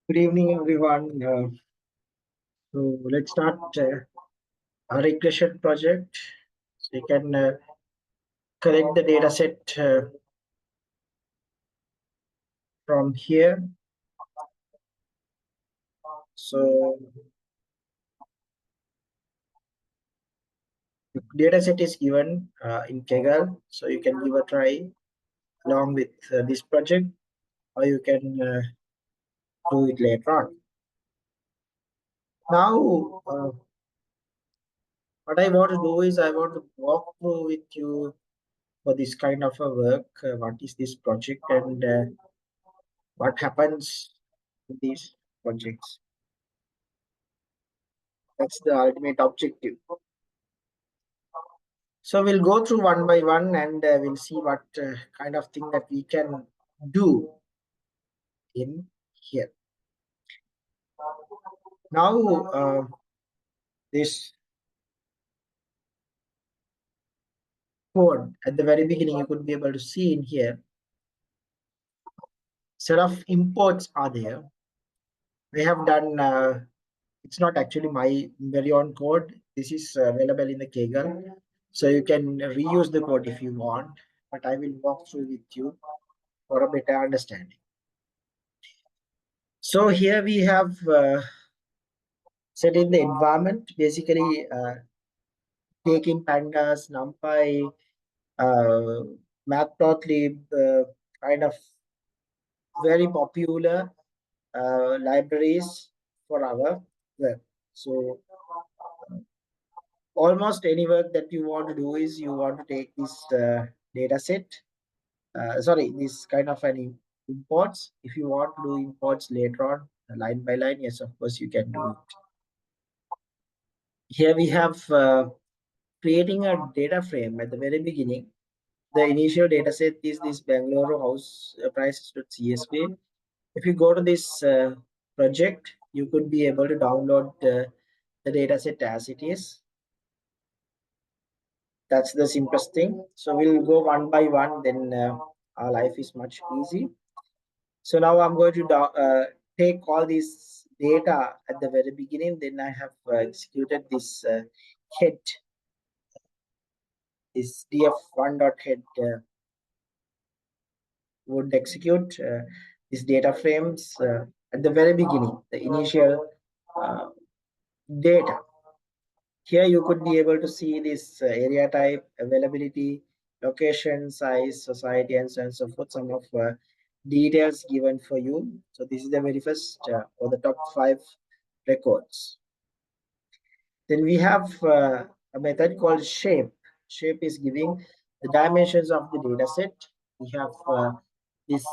Good evening, everyone. So let's start our regression project. So you can collect the data set from here. So the data set is given in Kaggle. So you can give a try along with this project, or you can do it later on. Now, what I want to do is I want to walk through with you for this kind of a work. What is this project and what happens in these projects? That's the ultimate objective. So we'll go through one by one and we'll see what kind of thing that we can do in here. Now, this code at the very beginning, you could be able to see in here, set of imports are there. We have done, it's not actually my very own code. This is available in the Kaggle. So you can reuse the code if you want, but I will walk through with you for a better understanding. So here we have set in the environment, basically taking pandas, numpy, matplotlib, kind of very popular libraries for our web. So almost any work that you want to do is you want to take this data set, sorry, this kind of an imports. If you want to do imports later on, line by line, yes, of course you can do it. Here we have creating a data frame at the very beginning. The initial data set is this Bangalore house prices.csv. If you go to this project, you could be able to download the data set as it is. That's the simplest thing. So we'll go one by one, then our life is much easy. So now I'm going to take all this data at the very beginning. Then I have executed this head, this df1.head would execute these data frames at the very beginning, the initial uh, data. Here you could be able to see this area type, availability, location, size, society, and so on and so forth. Some of details given for you. So this is the very first or the top 5 records. Then we have a method called shape. Shape is giving the dimensions of the data set. We have this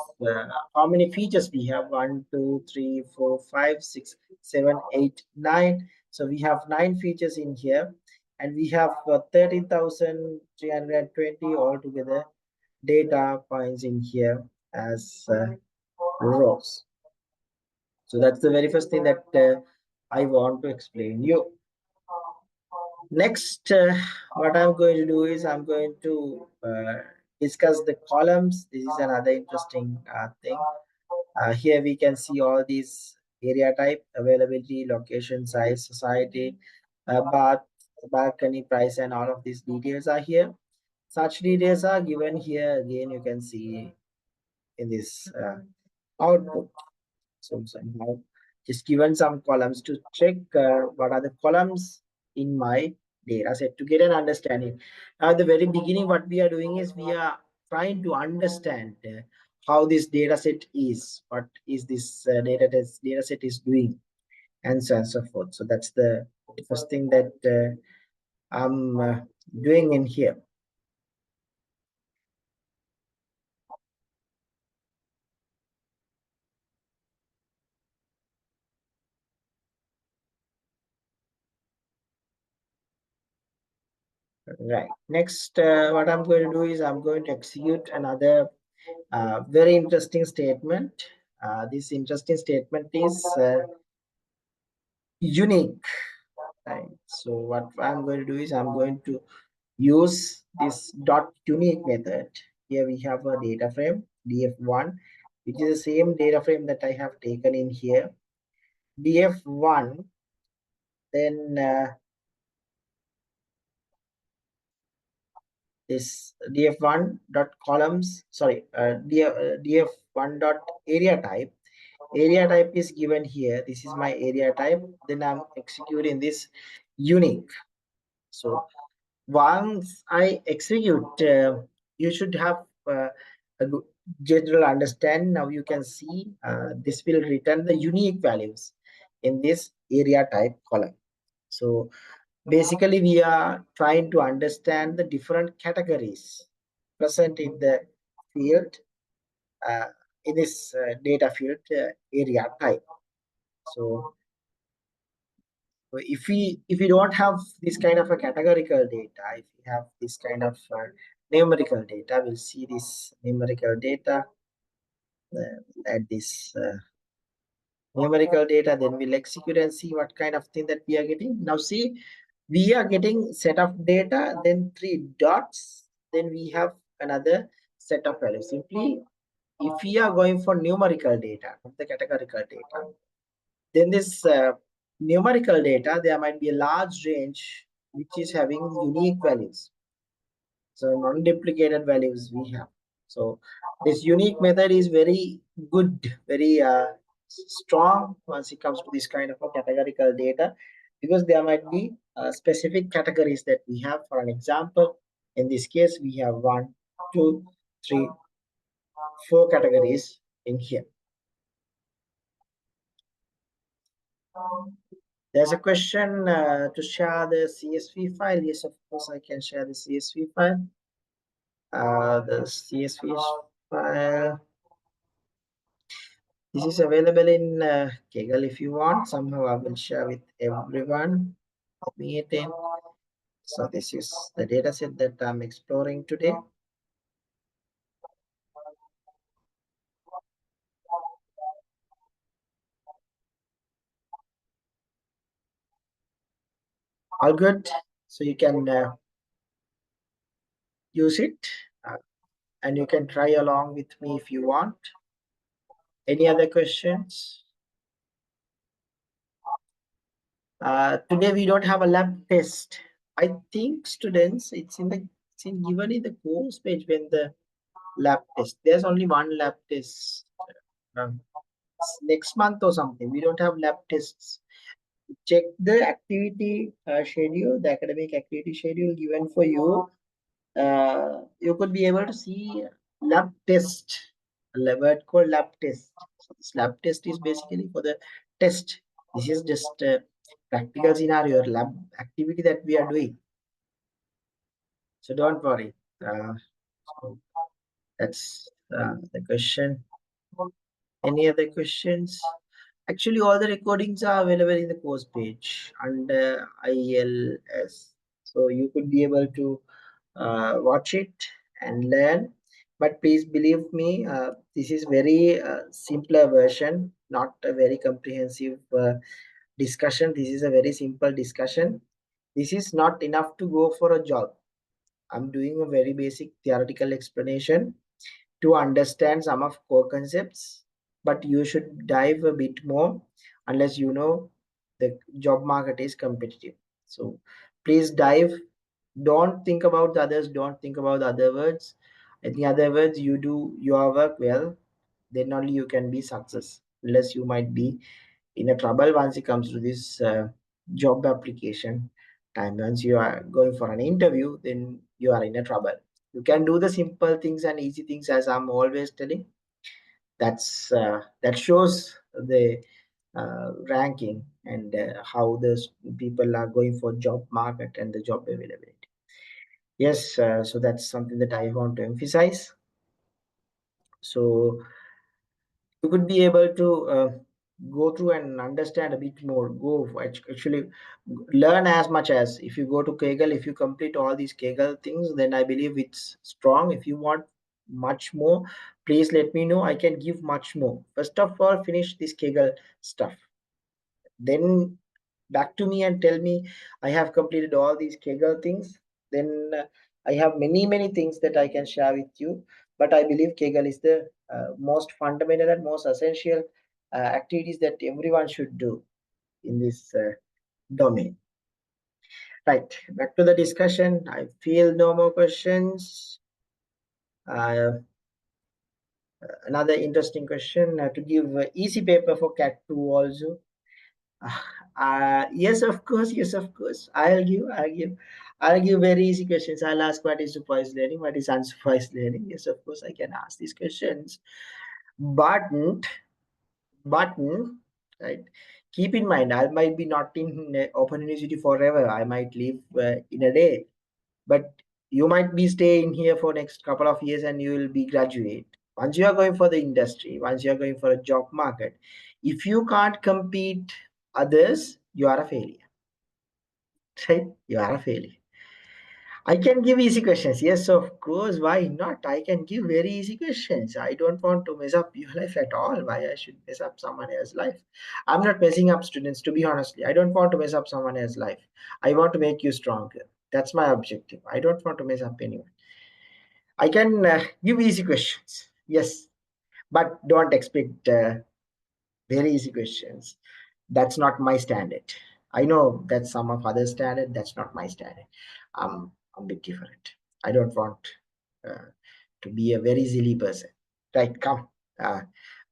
how many features we have: 1, 2, 3, 4, 5, 6, 7, 8, 9. So we have 9 features in here, and we have 13,320 altogether data points in here as rows. So that's the very first thing that I want to explain you. Next, what I'm going to do is I'm going to discuss the columns. This is another interesting thing. Here we can see all these area type, availability, location, size, society, bath, balcony, price, and all of these details are here. Such details are given here. Again, you can see in this output. So somehow just given some columns to check what are the columns in my data set to get an understanding. Now, at the very beginning, what we are doing is we are trying to understand how this data set is, what is this data set is doing, and so on and so forth. So that's the first thing that I'm doing in here. Right. Next, what I'm going to do is I'm going to execute another very interesting statement. This interesting statement is unique. Right. So what I'm going to do is I'm going to use this dot unique method. Here we have a data frame df1, which is the same data frame that I have taken in here. df1, then this df1 dot columns, sorry, df1 dot area type. Area type is given here. This is my area type. Then I'm executing this unique. So once I execute, you should have a good general understanding. Now you can see this will return the unique values in this area type column. So basically, we are trying to understand the different categories present in the field, uh, in this data field area type. So if we don't have this kind of a categorical data, if we have this kind of numerical data, we'll see this numerical data, at this numerical data, then we'll execute and see what kind of thing that we are getting. Now see, we are getting set of data, then three dots, then we have another set of values. Simply, if we are going for numerical data, not the categorical data, then this numerical data, there might be a large range which is having unique values. So non-duplicated values we have. So this unique method is very good, very strong once it comes to this kind of a categorical data, because there might be specific categories that we have. For an example, in this case, we have one, two, three, four categories in here. There's a question to share the CSV file. Yes, of course, I can share the CSV file. The CSV file. This is available in Kaggle if you want. Somehow I will share with everyone. Meeting. So this is the data set that I'm exploring today. All good. So you can use it uh, and you can try along with me if you want. Any other questions? Today we don't have a lab test. I think students, it's in given in the course page when the lab test. There's only one lab test next month or something. We don't have lab tests. Check the activity schedule, the academic activity schedule given for you. You could be able to see lab test, a word called lab test. So this lab test is basically for the test. This is just a practical scenario, lab activity that we are doing. So don't worry. So that's the question. Any other questions? Actually, all the recordings are available in the course page under ILS. So you could be able to watch it and learn. But please believe me, this is very simpler version, not a very comprehensive discussion. This is a very simple discussion. This is not enough to go for a job. I'm doing a very basic theoretical explanation to understand some of core concepts, but you should dive a bit more unless you know the job market is competitive. So please dive. Don't think about the others, don't think about the other words. In other words, you do your work well, then only you can be success. Unless you might be in a trouble once it comes to this job application time. Once you are going for an interview, then you are in a trouble. You can do the simple things and easy things, as I'm always telling. That shows the ranking and how the people are going for job market and the job availability. Yes, so that's something that I want to emphasize. So you could be able to go through and understand a bit more. Actually learn as much as, if you go to Kaggle, if you complete all these Kaggle things, then I believe it's strong. If you want much more, please let me know. I can give much more. First of all, finish this Kaggle stuff. Then back to me and tell me I have completed all these Kaggle things. Then I have many things that I can share with you. But I believe Kaggle is the most fundamental and most essential activities that everyone should do in this domain. Right, back to the discussion. I feel no more questions. Uh, Another interesting question, to give easy paper for cat 2 also. Yes, of course. Yes, of course. I'll give very easy questions. I'll ask what is supervised learning, what is unsupervised learning. Yes, of course, I can ask these questions. But, but, right. Keep in mind, I might be not in Open University forever. I might leave in a day. But you might be staying here for next couple of years and you will be graduate. Once you are going for the industry, once you are going for a job market, if you can't compete others, you are a failure. Right? You are a failure. I can give easy questions. Yes, of course. Why not? I can give very easy questions. I don't want to mess up your life at all. Why I should mess up someone else's life? I'm not messing up students, to be honestly. I don't want to mess up someone else's life. I want to make you stronger. That's my objective. I don't want to mess up anyone. I can give easy questions. Yes, but don't expect very easy questions. That's not my standard. I know that's some of other standard. That's not my standard. I'm a bit different. I don't want uh, to be a very silly person. Right, come. Uh,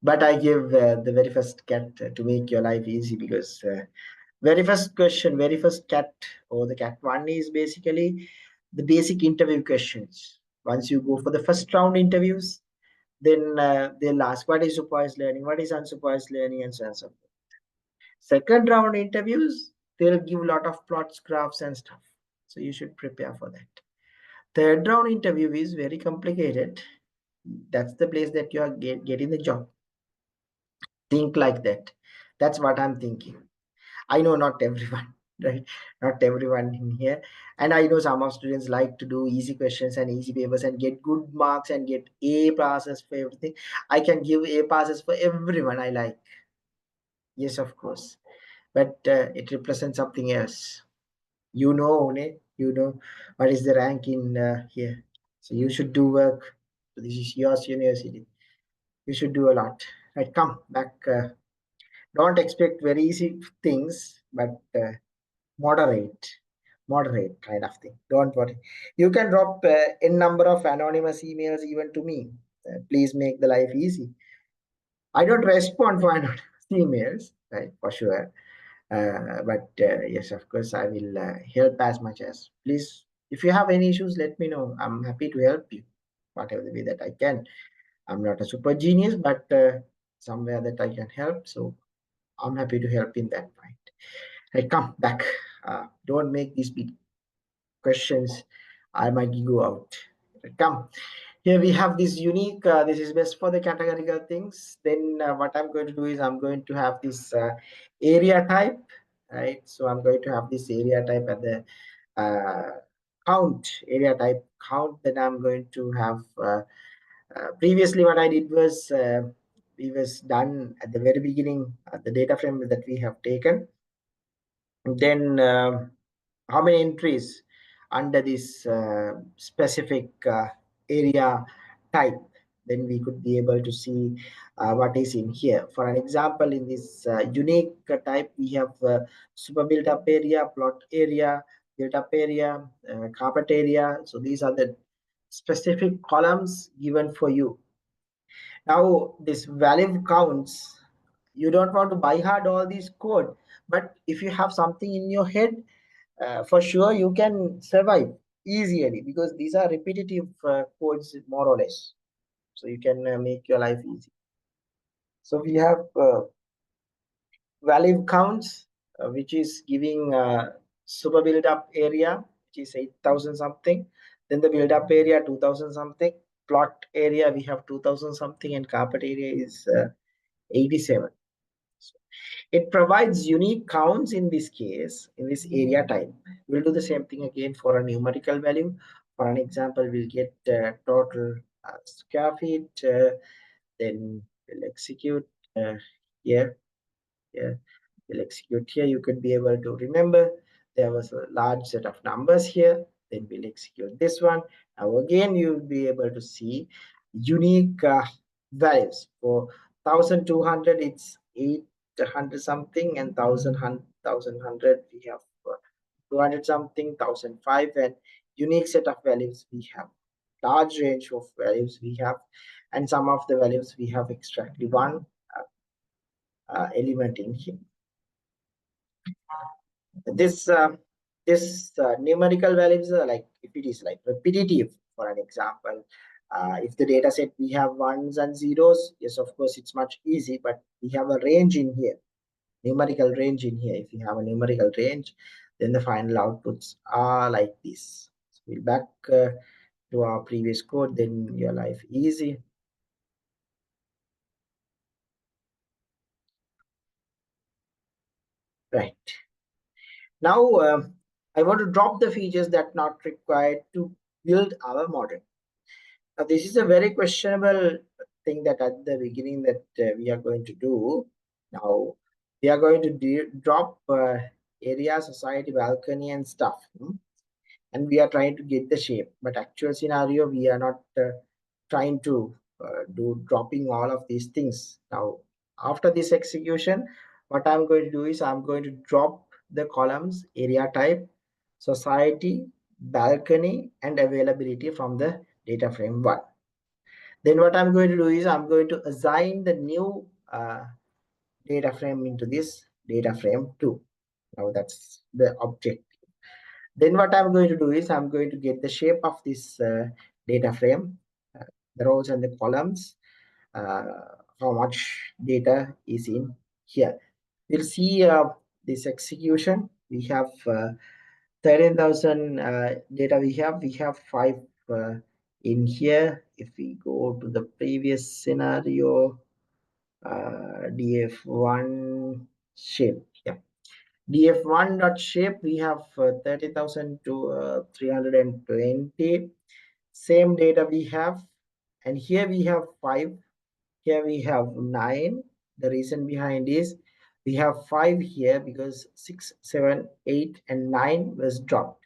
but I give the very first cat to make your life easy, because very first question, very first cat, or the cat one, is basically the basic interview questions. Once you go for the first round interviews, then they'll ask what is supervised learning, what is unsupervised learning, and so on and so forth. Second round interviews, they'll give a lot of plots, graphs, and stuff. So you should prepare for that. Third round interview is very complicated. That's the place that you are getting the job. Think like that. That's what I'm thinking. I know not everyone, right? Not everyone in here. And I know some of students like to do easy questions and easy papers and get good marks and get A passes for everything. I can give A passes for everyone I like. Yes, of course. But it represents something else. You know what is the rank in here. So you should do work. So this is your university. You should do a lot. Right, come back. Don't expect very easy things, but moderate kind of thing. Don't worry. You can drop a number of anonymous emails even to me. Please make the life easy. I don't respond for anonymous emails, right? For sure. But yes, of course, I will help as much as. Please, if you have any issues, let me know. I'm happy to help you, whatever the way that I can. I'm not a super genius, but somewhere that I can help. So I'm happy to help in that point. Right, come back. Don't make these big questions. I might go out. Right, come. Here we have this unique, this is best for the categorical things. Then what I'm going to do is I'm going to have this area type, right? So I'm going to have this area type at the count, area type count. Then I'm going to have, previously what I did was, we was done at the very beginning, the data frame that we have taken. Then how many entries under this specific area type, then we could be able to see what is in here. For an example, in this unique type, we have super built up area, plot area, built up area, carpet area. So these are the specific columns given for you. Now this value counts, you don't want to buy hard all these code, but if you have something in your head, for sure you can survive easily, because these are repetitive codes more or less. So you can make your life easy. So we have value counts, which is giving super build up area, which is 8,000 something. Then the build up area 2,000 something. Plot area we have 2,000 something, and carpet area is 87. So it provides unique counts in this case, in this area type. We'll do the same thing again for a numerical value. For an example, we'll get total square feet, then we'll execute here, here, we'll execute here. You could be able to remember there was a large set of numbers here. Then we'll execute this one. Now again, you'll be able to see unique values. For 1200, it's 800 something, and 1000 we have 200 something, 1005, and unique set of values we have, large range of values we have, and some of the values we have extracted one element in here. This numerical values are like, if it is like repetitive, for an example, if the data set we have ones and zeros, yes, of course it's much easy, but we have a range in here, numerical range in here. If you have a numerical range, then the final outputs are like this. So we'll back to our previous code, then your life easy. Right. Now, I want to drop the features that not required to build our model. Now, this is a very questionable thing that at the beginning that we are going to do. Now, we are going to drop area, society, balcony, and stuff. And we are trying to get the shape. But actual scenario, we are not trying to do dropping all of these things. Now, after this execution, what I'm going to do is I'm going to drop the columns, area type, society, balcony, and availability from the data frame 1. Then what I'm going to do is I'm going to assign the new data frame into this data frame 2. Now that's the object. Then what I'm going to do is I'm going to get the shape of this data frame, the rows and the columns, uh, how much data is in here. We'll see this execution. We have 13,000 data we have 5 in here. If we go to the previous scenario, df1 shape, yeah, df1 dot shape, we have 30,000 to 320. Same data we have, and here we have 5, here we have 9. The reason behind is we have 5 here because 6, 7, 8, and 9 was dropped.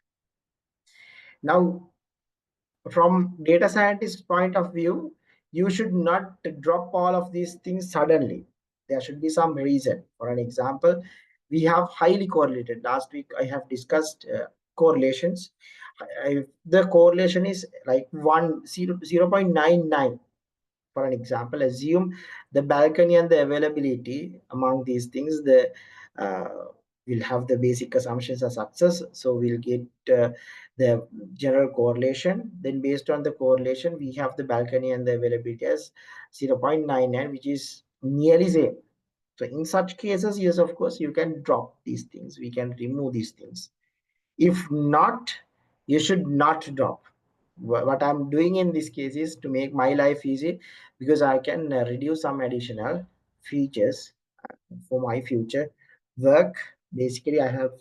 Now, from data scientist point of view, you should not drop all of these things suddenly. There should be some reason. For an example, we have highly correlated. Last week I have discussed correlations. The correlation is like 0.99. For an example, assume the balcony and the availability among these things, the uh, we'll have the basic assumptions as success, so we'll get the general correlation. Then based on the correlation, we have the balcony and the availability as 0.99, which is nearly same. So in such cases, yes, of course, you can drop these things, we can remove these things. If not, you should not drop. What I'm doing in this case is to make my life easy, because I can reduce some additional features for my future work. Basically, I have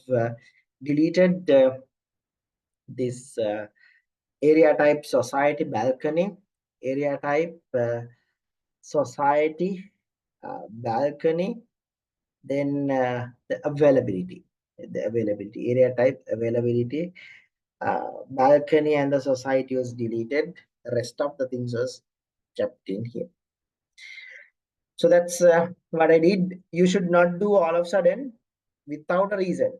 deleted this area type society balcony, area type society balcony, then the availability, area type availability, balcony, and the society was deleted. The rest of the things was kept in here. So that's what I did. You should not do all of a sudden without a reason.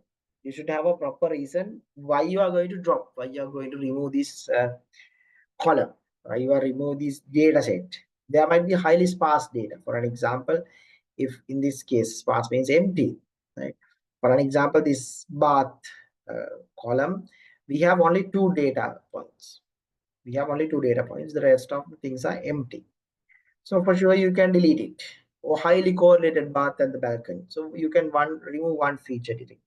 You should have a proper reason why you are going to drop, why you are going to remove this column, why you are remove this data set. There might be highly sparse data. For an example, if in this case sparse means empty, right? For an example, this bath column, we have only 2 data points. We have only 2 data points. The rest of the things are empty. So for sure you can delete it. Or highly correlated bath and the balcony. So you can remove one feature directly.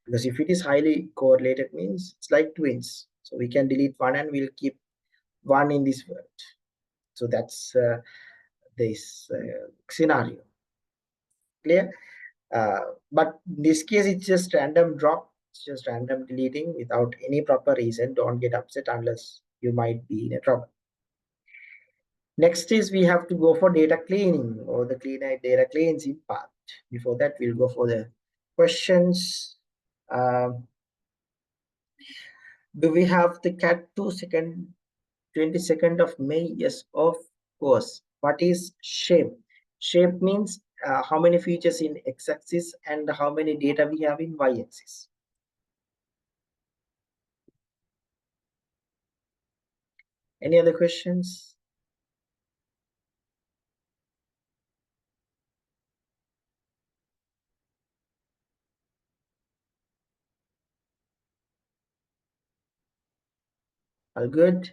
Because if it is highly correlated means it's like twins. So we can delete one and we'll keep one in this world. So that's this scenario. Clear? But in this case, it's just random drop. It's just random deleting without any proper reason. Don't get upset unless you might be in a trouble. Next is we have to go for data cleaning, or the data cleansing part. Before that, we'll go for the questions. Do we have the cat 22nd of May? Yes, of course. What is shape? Shape means how many features in x-axis and how many data we have in y-axis. Any other questions? All good.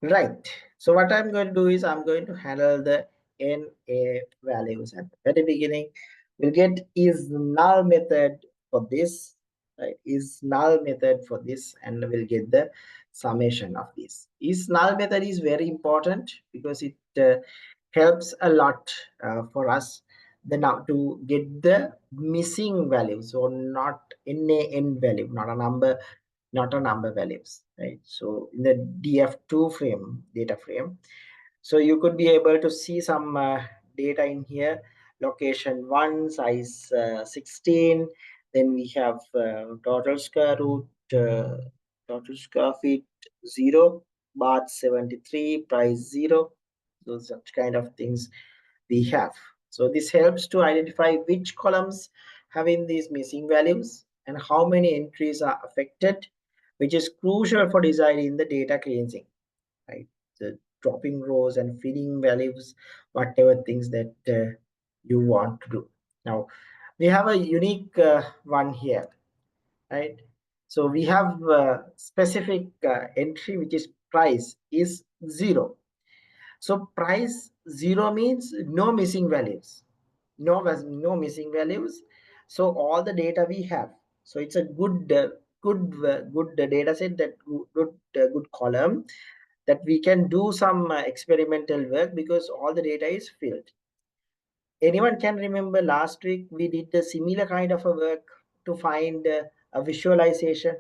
Right. So what I'm going to do is I'm going to handle the NA values at the very beginning. We'll get is null method for this, right? Is null method for this, and we'll get the summation of this. Is null method is very important because it helps a lot for us the now to get the missing values or not NaN value, not a number values, right? So in the df2 frame data frame, so you could be able to see some data in here. Location 1, size 16, then we have total square root, total square feet 0, baht 73, price 0. Those such kind of things we have. So this helps to identify which columns having these missing values and how many entries are affected, which is crucial for designing the data cleansing, right? The dropping rows and filling values, whatever things that you want to do. Now, we have a unique one here, right? So we have specific entry, which is price is 0. So price 0 means no missing values, no missing values. So all the data we have. So it's a good data set, that good column that we can do some experimental work because all the data is filled. Anyone can remember last week we did a similar kind of a work to find a visualization?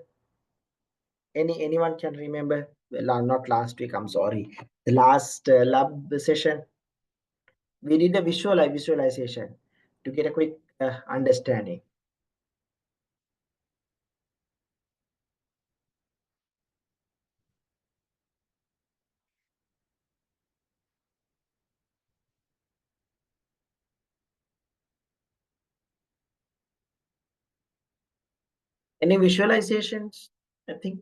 Anyone can remember? Well, not last week. I'm sorry. The last lab session we did a visualization to get a quick understanding. Any visualizations? I think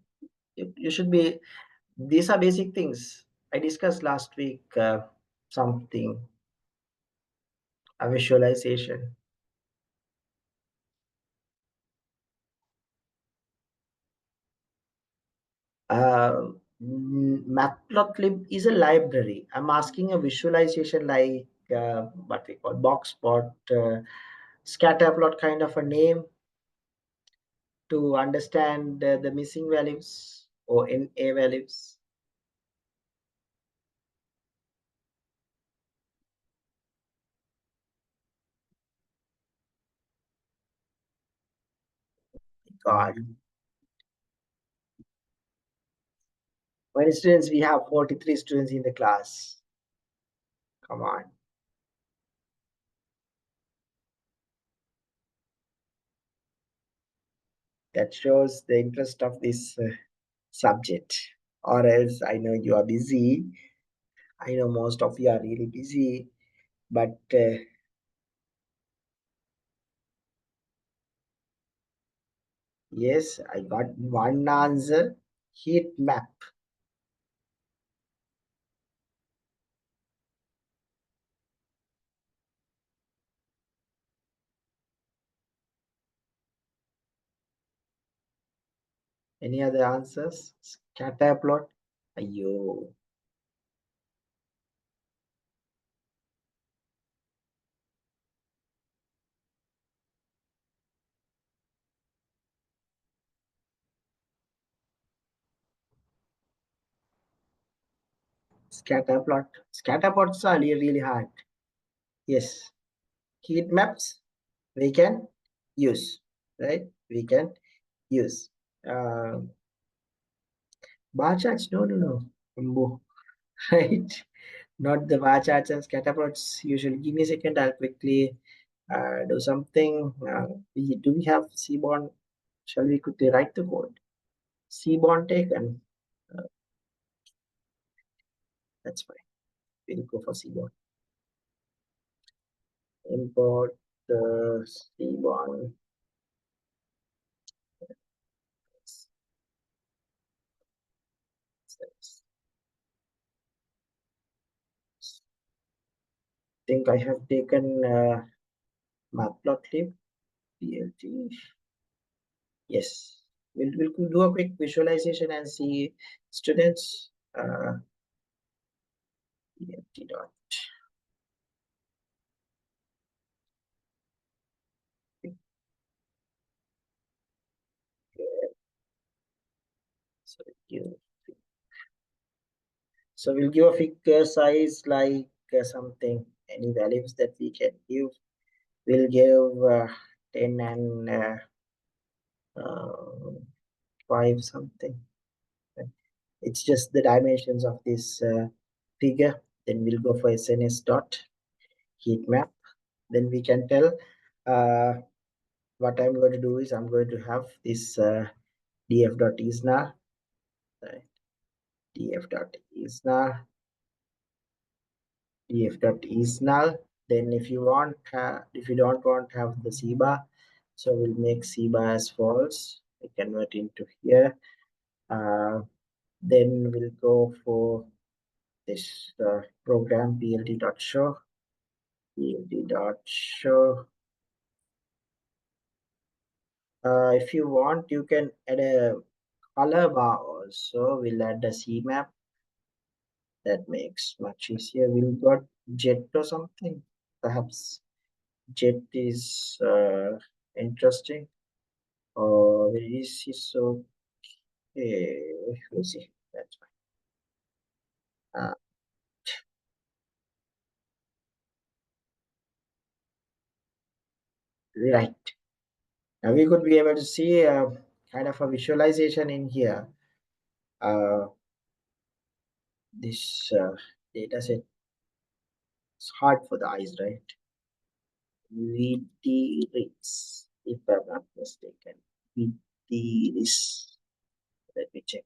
you should be. These are basic things I discussed last week. Something a visualization. Uh, Matplotlib is a library. I'm asking a visualization like what we call boxplot, scatterplot kind of a name to understand the missing values or NA values. God, many students, we have 43 students in the class. Come on. That shows the interest of this subject. Or else I know you are busy. I know most of you are really busy, but yes, I got one answer. Heat map. Any other answers? Scatter plot. Ayo. Scatter plot. Scatter plots are really hard. Yes. Heat maps we can use, right? We can use. Uh, bar charts? No, no, no. Umbu. Right? Not the bar charts and scatter plots. Usually, give me a second. I'll quickly do something. Do we have Seaborn? Shall we quickly write the code? Seaborn taken. Uh, that's fine. We'll go for Seaborn. import C1. Think I have taken matplotlib plt. Yes, we'll do a quick visualization and see students. Plt dot. So we'll give a figure size like something, any values that we can give. We'll give 10 and uh, 5 something. It's just the dimensions of this figure. Then we'll go for SNS dot heat map. Then we can tell uh, what I'm going to do is I'm going to have this df dot isna, right? df dot isna, df dot isnal. Then if you want, if you don't want to have the CBA, so we'll make CBA as false. We convert into here. Then we'll go for this program plt.show. plt.show. If you want, you can add a color bar also. We'll add the CMap. That makes much easier. We'll got jet or something. Perhaps jet is interesting. Or this is okay. We'll see. That's fine. Right. Now we could be able to see kind of a visualization in here. This data set is hard for the eyes, right? VT rates, if I'm not mistaken. VT is, let me check.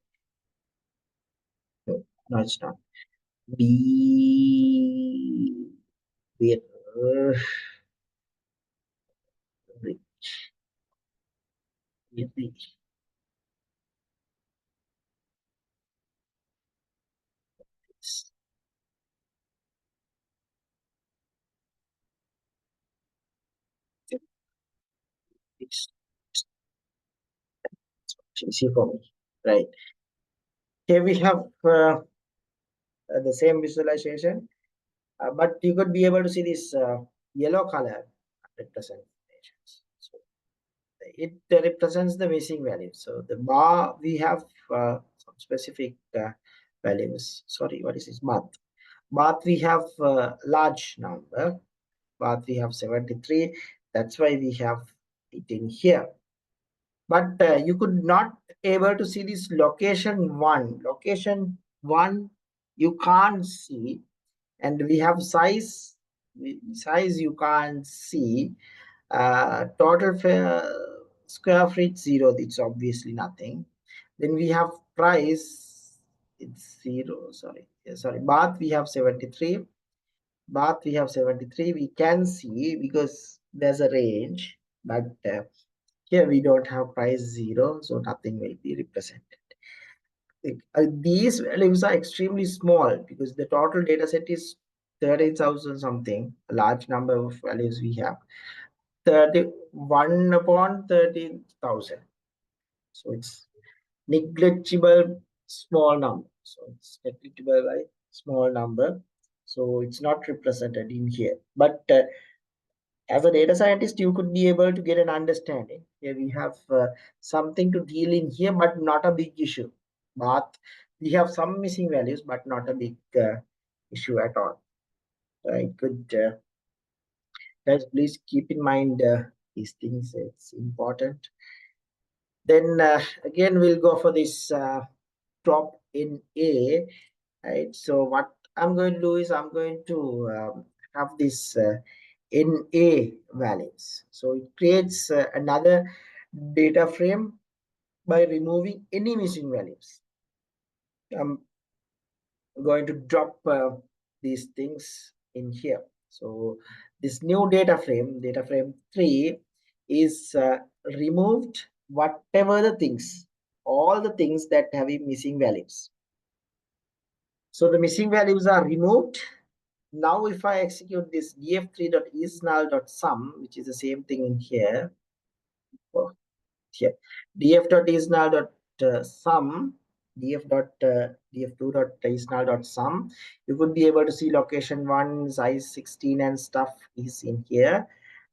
No, it's not. B, wait, rich, rich. It's easy for me, right? Here we have the same visualization, but you could be able to see this yellow color representations. So it represents the missing value. So the bar, we have some specific values. Sorry, what is this? Bath. Bath, we have large number. Bath, we have 73. That's why we have it in here. But you could not able to see this location one. Location one, you can't see. And we have size. Size you can't see. Total square feet 0, it's obviously nothing. Then we have price, it's 0. Sorry, yeah, sorry. Bath we have 73. Bath we have 73. We can see because there's a range, but here we don't have price 0, so nothing will be represented. These values are extremely small because the total data set is 30,000 something, a large number of values we have. 31 upon 30,000. So it's negligible small number. So it's negligible by small number. So it's not represented in here. But as a data scientist, you could be able to get an understanding. Here we have something to deal in here, but not a big issue. But we have some missing values, but not a big issue at all. Right? Good. Guys, please keep in mind these things. It's important. Then again, we'll go for this drop in A, right? So what I'm going to do is I'm going to have this in A values. So it creates another data frame by removing any missing values. I'm going to drop these things in here. So this new data frame 3, is removed whatever the things, all the things that have missing values. So the missing values are removed. Now if I execute this df3.isnull.sum, which is the same thing in here, oh, here df.isnull.sum, df2.isnull.sum, you could be able to see location 1, size 16 and stuff is in here.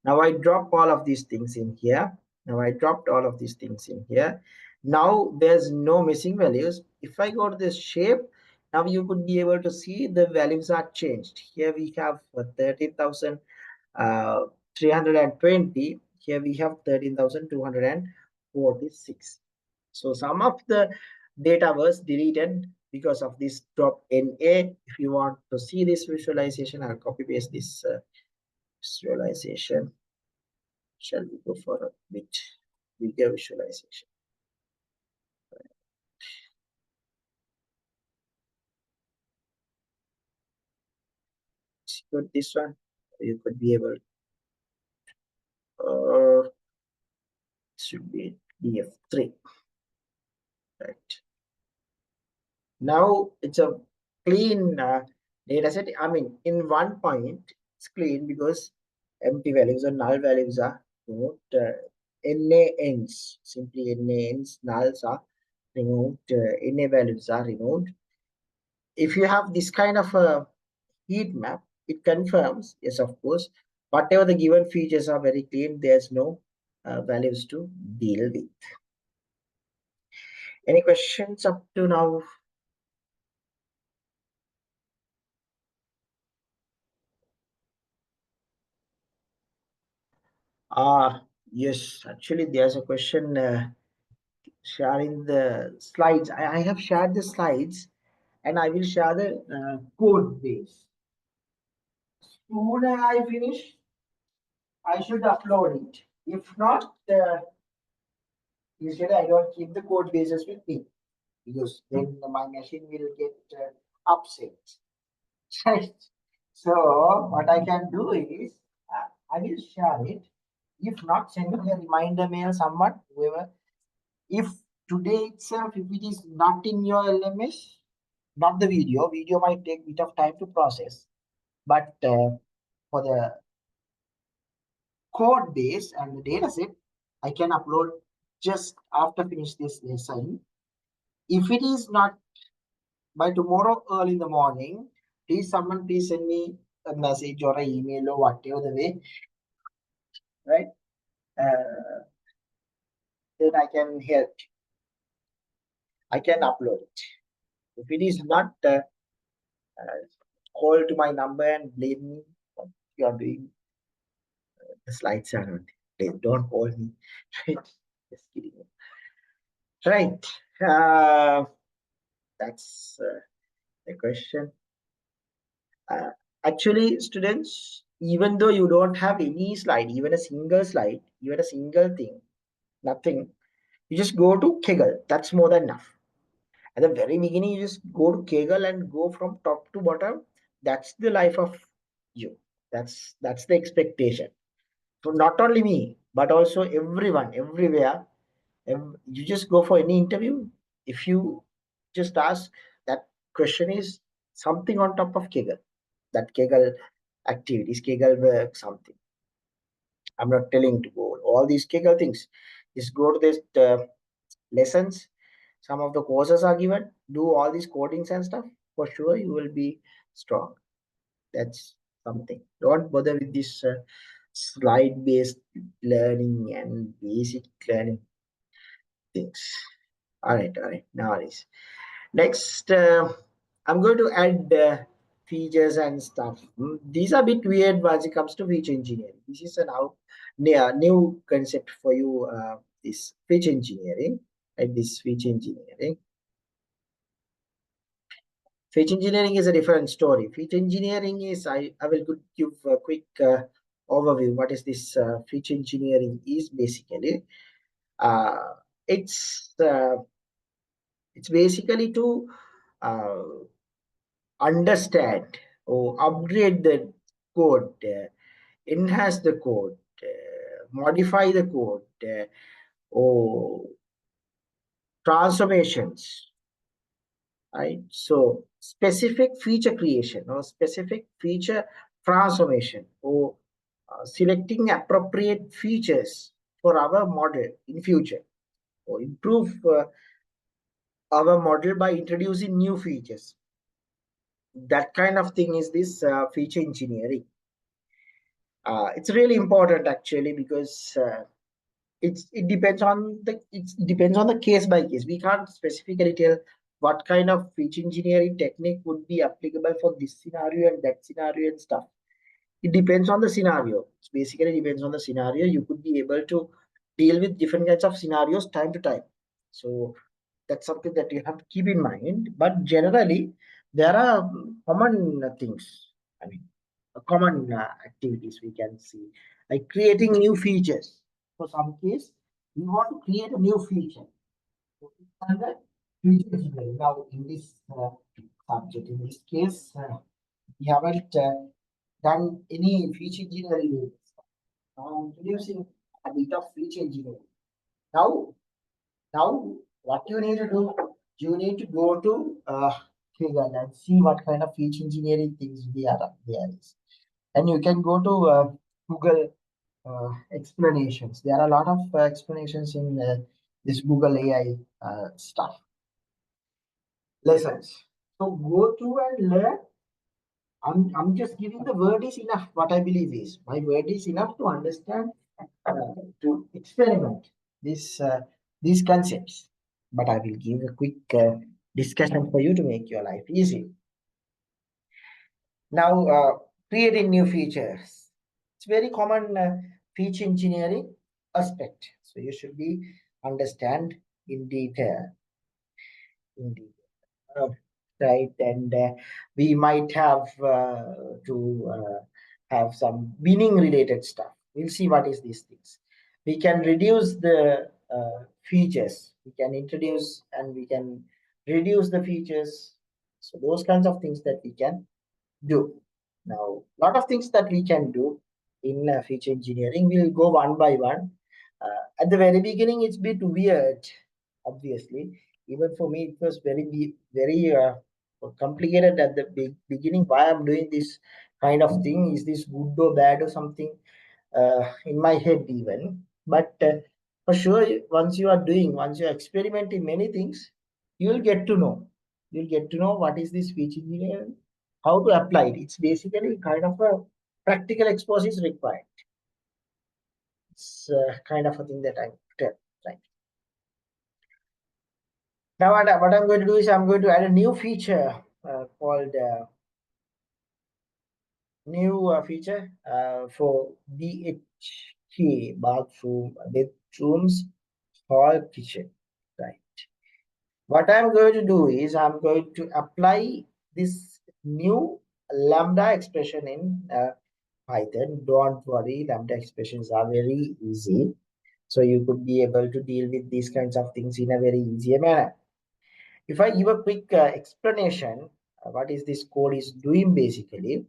Now I drop all of these things in here. Now I dropped all of these things in here. Now there's no missing values. If I go to this shape, now you could be able to see the values are changed. Here we have 13,320. Here we have 13,246. So some of the data was deleted because of this drop NA. If you want to see this visualization, I'll copy paste this visualization. Shall we go for a bit bigger visualization? Good, this one you could be able. Should be df3, right? Now it's a clean data set. I mean, in one point, it's clean because empty values or null values are removed. NA ends, simply NA ends, nulls are removed, NA values are removed. If you have this kind of a heat map, it confirms, yes, of course, whatever the given features are very clean, there's no values to deal with. Any questions up to now? Yes, actually, there's a question sharing the slides. I have shared the slides and I will share the code base. Soon as I finish, I should upload it. If not, usually I don't keep the code bases with me because then my machine will get upset. Right. So what I can do is I will share it. If not, send me a reminder mail, someone, whoever. If today itself, if it is not in your LMS, not the video might take a bit of time to process. But for the code base and the data set, I can upload just after finish this lesson. If it is not by tomorrow early in the morning, please send me a message or an email or whatever the way, right? Uh, then I can help. I can upload it. If it is not, call to my number and blame me what you are doing. The slides are not. Don't call me. Right? Just kidding. Right. That's the question. Uh, Actually, students, even though you don't have any slide, even a single thing, nothing, you just go to Kaggle. That's more than enough. At the very beginning, you just go to Kaggle and go from top to bottom. That's the life of you. That's the expectation. So not only me, but also everyone, everywhere. You just go for any interview. If you just ask that question is something on top of Kaggle, that Kaggle activities, Kaggle work, something. I'm not telling to go all these Kaggle things. Just go to this lessons. Some of the courses are given. Do all these codings and stuff. For sure, you will be strong. That's something. Don't bother with this slide-based learning and basic learning things. All right. Now it is. Next, I'm going to add features and stuff. These are a bit weird when it comes to feature engineering. This is a new concept for you. This feature engineering, right? This feature engineering. Feature engineering is a different story. Feature engineering is I will give a quick overview. What is this feature engineering? Is basically uh, it's uh, it's basically to uh, understand or upgrade the code, enhance the code, modify the code, or transformations, right? So specific feature creation or specific feature transformation, or selecting appropriate features for our model in future, or improve our model by introducing new features. That kind of thing is this feature engineering. It's really important actually, because it depends on the case by case. We can't specifically tell what kind of feature engineering technique would be applicable for this scenario and that scenario and stuff. It depends on the scenario. It basically depends on the scenario. You could be able to deal with different kinds of scenarios time to time. So that's something that you have to keep in mind. But generally, there are common things. I mean, common activities we can see, like creating new features. For some case, we want to create a new feature. So it's under feature engineering. Now, in this subject, in this case, we haven't done any feature engineering. Now, I'm introducing a bit of feature engineering. Now, now, what you need to do, you need to go to Google and see what kind of feature engineering things there is. And you can go to Google explanations. There are a lot of explanations in this Google AI stuff, lessons. So go through and learn. I'm just giving the word is enough. What I believe is my word is enough to understand, to experiment this these concepts. But I will give a quick discussion for you to make your life easy. Now, creating new features. It's very common feature engineering aspect. So you should be understand in detail. In detail. Right, and we might have to have some binning related stuff. We'll see what is these things. We can reduce the features. We can introduce and we can reduce the features. So those kinds of things that we can do. Now, a lot of things that we can do in feature engineering. We'll go one by one. At the very beginning, it's a bit weird, obviously. Even for me, it was very complicated at the beginning. Why I'm doing this kind of thing? Is this good or bad or something in my head even? But for sure, once you experiment in many things, you will get to know. You'll get to know what is this feature engineering, how to apply it. It's basically kind of a practical exposure is required. It's kind of a thing that I tell. Right. Now, what I'm going to do is I'm going to add a new feature called new feature for BHK, bathroom, bedrooms, hall, kitchen. Right. What I'm going to do is I'm going to apply this new lambda expression in Python. Don't worry, lambda expressions are very easy. So you could be able to deal with these kinds of things in a very easier manner. If I give a quick explanation, what is this code is doing basically,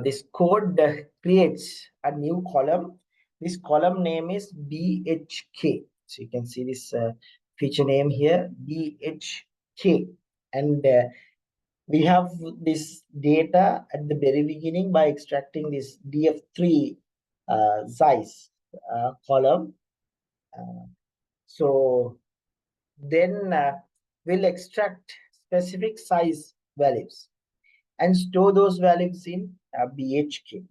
this code creates a new column. This column name is BHK. So you can see this feature name here, BHK. And we have this data at the very beginning by extracting this df3 size column. So then we'll extract specific size values and store those values in BHK.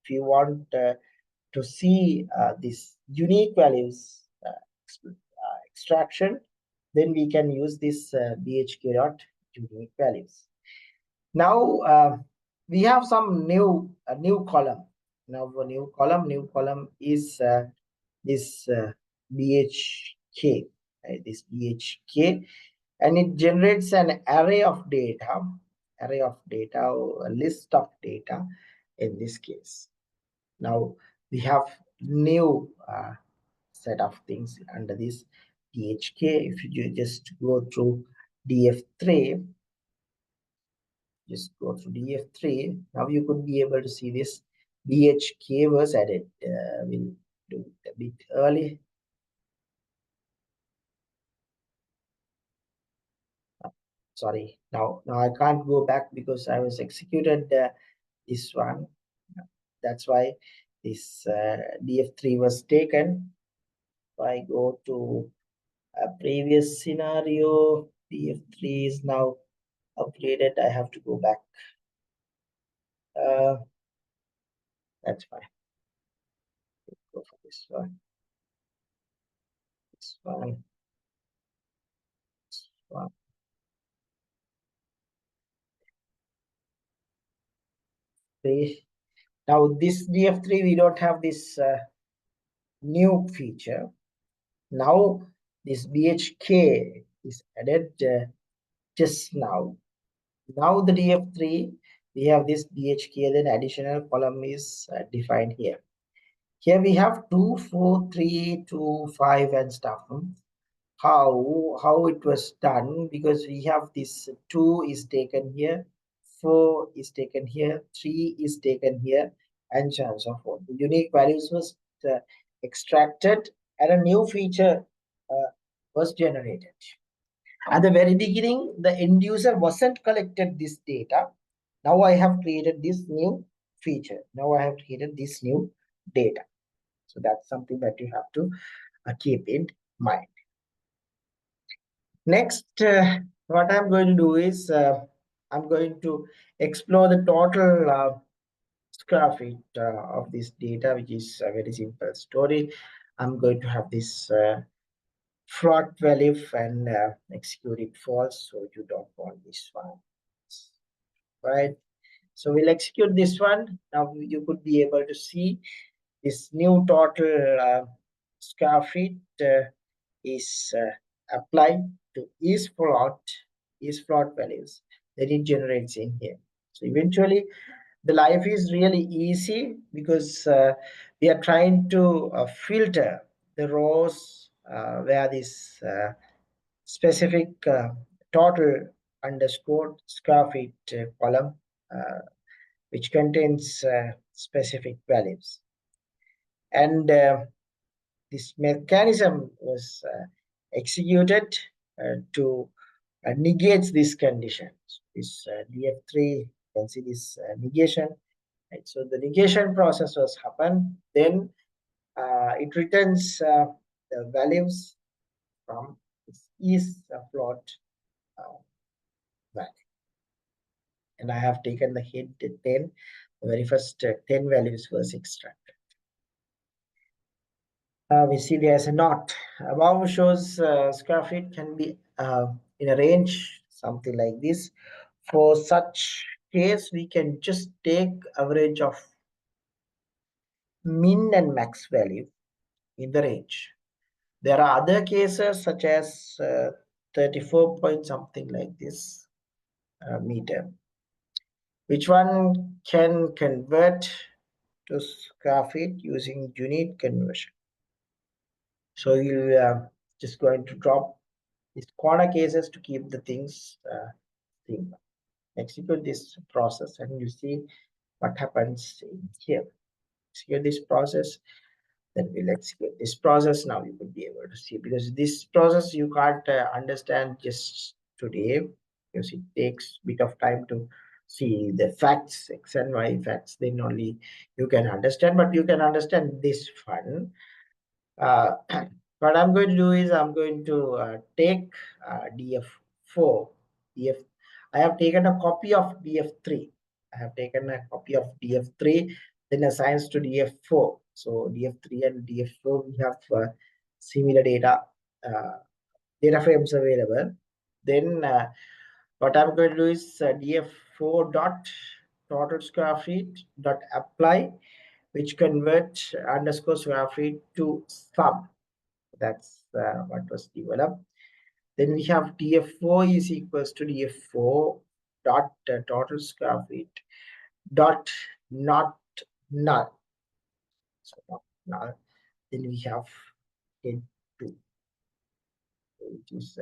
If you want to see this unique values extraction, then we can use this BHK dot unique values. Now we have some new column. Now for new column is this BHK, right? This BHK, and it generates an array of data, or a list of data in this case. Now we have new set of things under this BHK. If you just go through df3, just go to df3. Now you could be able to see this bhk was added. We'll do it a bit early. Sorry, now I can't go back because I was executed this one. That's why this df3 was taken. If I go to a previous scenario, df3 is now upgraded. I have to go back. That's fine. Go for this one, this one, this one. Okay. Now this df3 we don't have this new feature. Now this bhk is added just now. Now the df3 we have this bhk, then additional column is defined here. Here we have 2, 4, 3, 2, 5 and stuff. How it was done, because we have this 2 is taken here, 4 is taken here, 3 is taken here, and so on and so forth. The unique values was extracted and a new feature was generated. At the very beginning, the end user wasn't collected this data. Now I have created this new feature. Now I have created this new data. So that's something that you have to keep in mind. Next, what I'm going to do is I'm going to explore the total square feet of this data, which is a very simple story. I'm going to have this float value and execute it false, so you don't want this one, right? So we'll execute this one. Now you could be able to see this new total square feet is applied to each float values that it generates in here. So eventually the life is really easy because we are trying to filter the rows where this specific total underscore square feet column which contains specific values. And this mechanism was executed to negate these conditions. This df3, you can see this negation. Right? So the negation process was happened. Then it returns the values from this is a float value. And I have taken the head 10. The very first 10 values was extracted. We see there's a knot. Above shows square feet can be in a range, something like this. For such case, we can just take average of min and max value in the range. There are other cases such as 34 point something like this meter, which one can convert to square feet using unit conversion. So you just going to drop these corner cases to keep the things simple. Execute this process and you see what happens here. Execute this process, then we'll execute this process. Now you will be able to see, because this process you can't understand just today, because it takes a bit of time to see the facts, x and y facts, then only you can understand. But you can understand this one. What I'm going to do is I'm going to take df4 df. I have taken a copy of df3. I have taken a copy of df3, then assigns to df4. So df3 and df4 we have similar data frames available. Then what I'm going to do is df4 dot total square feet dot apply, which converts underscore square feet to sum. That's what was developed. Then we have df4 is equals to df4 dot total square feet dot not null. So not null. Then we have head 2, which is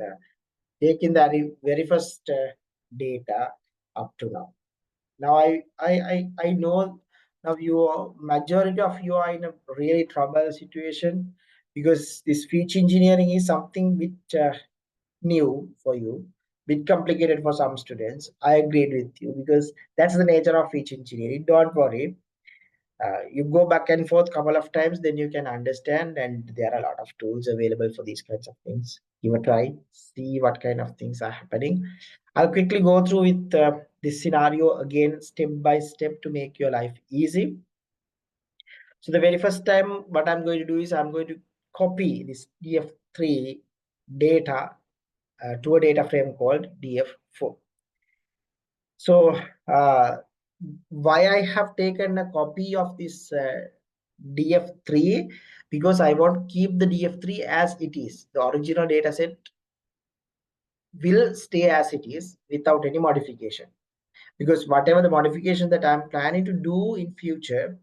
taking the very first data up to now. Now I know now majority of you are in a really trouble situation because this speech engineering is something which new for you, bit complicated for some students. I agreed with you because that's the nature of speech engineering. Don't worry, you go back and forth couple of times, then you can understand, and there are a lot of tools available for these kinds of things. Give a try, see what kind of things are happening. I'll quickly go through with this scenario again step by step to make your life easy. So the very first time what I'm going to do is I'm going to copy this df3 data to a data frame called df4. So why I have taken a copy of this df3, because I want to keep the df3 as it is. The original data set will stay as it is without any modification, because whatever the modification that I'm planning to do in future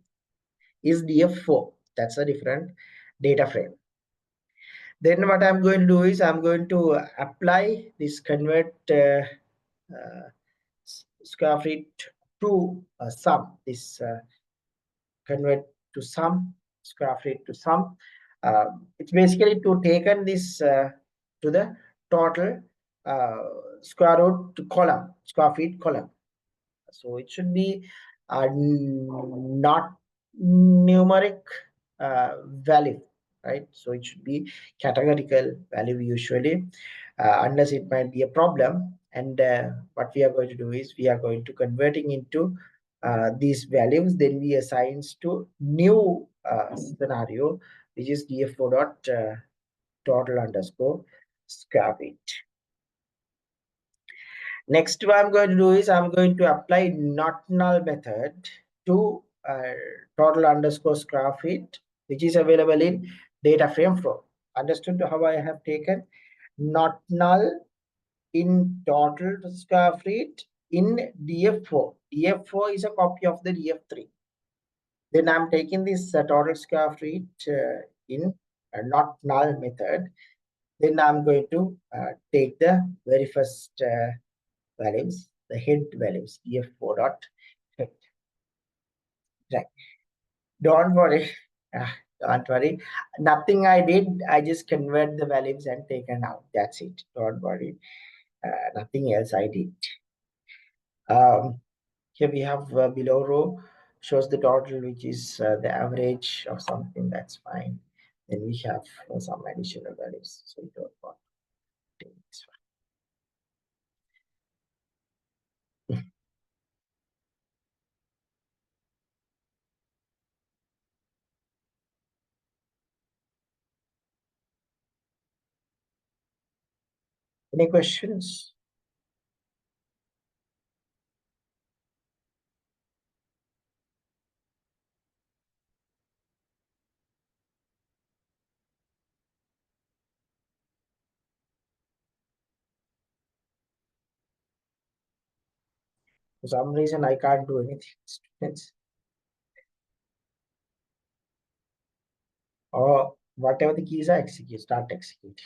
is df4. That's a different data frame. Then what I'm going to do is I'm going to apply this convert uh, square feet to sum, this convert to sum, square feet to sum. It's basically to taken this to the total uh, square root to column, square feet column. So it should be not numeric value, right? So it should be categorical value usually, unless it might be a problem. And what we are going to do is we are going to converting into these values. Then we assigns to new scenario, which is df4 dot total underscore square feet. Next, what I'm going to do is I'm going to apply not null method to total underscore square feet, which is available in data frame flow. Understood how I have taken not null in total square feet in df4. df4 is a copy of the df3. Then I'm taking this total square feet in not null method. Then I'm going to take the very first values, the head values, df4 dot head. Right. Don't worry. Don't worry. Nothing I did. I just convert the values and taken out. That's it. Don't worry. Nothing else I did. Here we have below row shows the total, which is the average of something. That's fine. Then we have some additional values. So we don't want to take this one. Any questions? For some reason, I can't do anything. Students, or whatever the keys are, execute, start executing.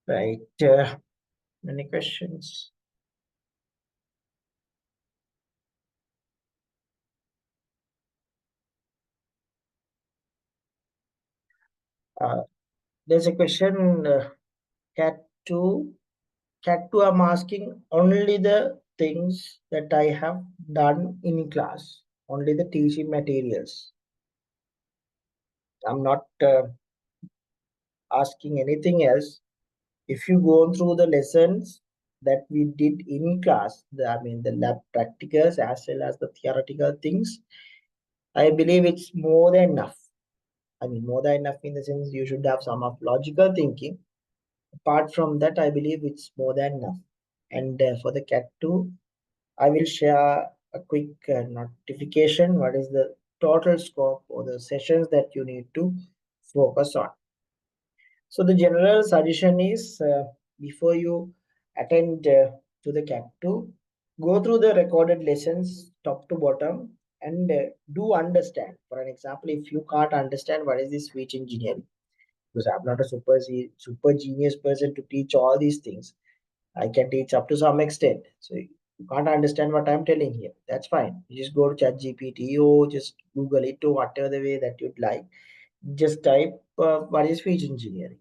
Right. Any questions? Uh, there's a question. Cat 2. Cat 2, I'm asking only the things that I have done in class, only the teaching materials. I'm not asking anything else. If you go through the lessons that we did in class, I mean the lab practicals as well as the theoretical things, I believe it's more than enough. I mean, more than enough in the sense you should have some of logical thinking. Apart from that, I believe it's more than enough. And for the cat 2, I will share a quick notification. What is the total scope or the sessions that you need to focus on? So the general suggestion is before you attend to the cat 2, go through the recorded lessons top to bottom and do understand. For an example, if you can't understand what is this speech engineering, because I'm not a super genius person to teach all these things. I can teach up to some extent. So you can't understand what I'm telling here. That's fine. You just go to ChatGPT or just Google it or whatever the way that you'd like. Just type what is speech engineering.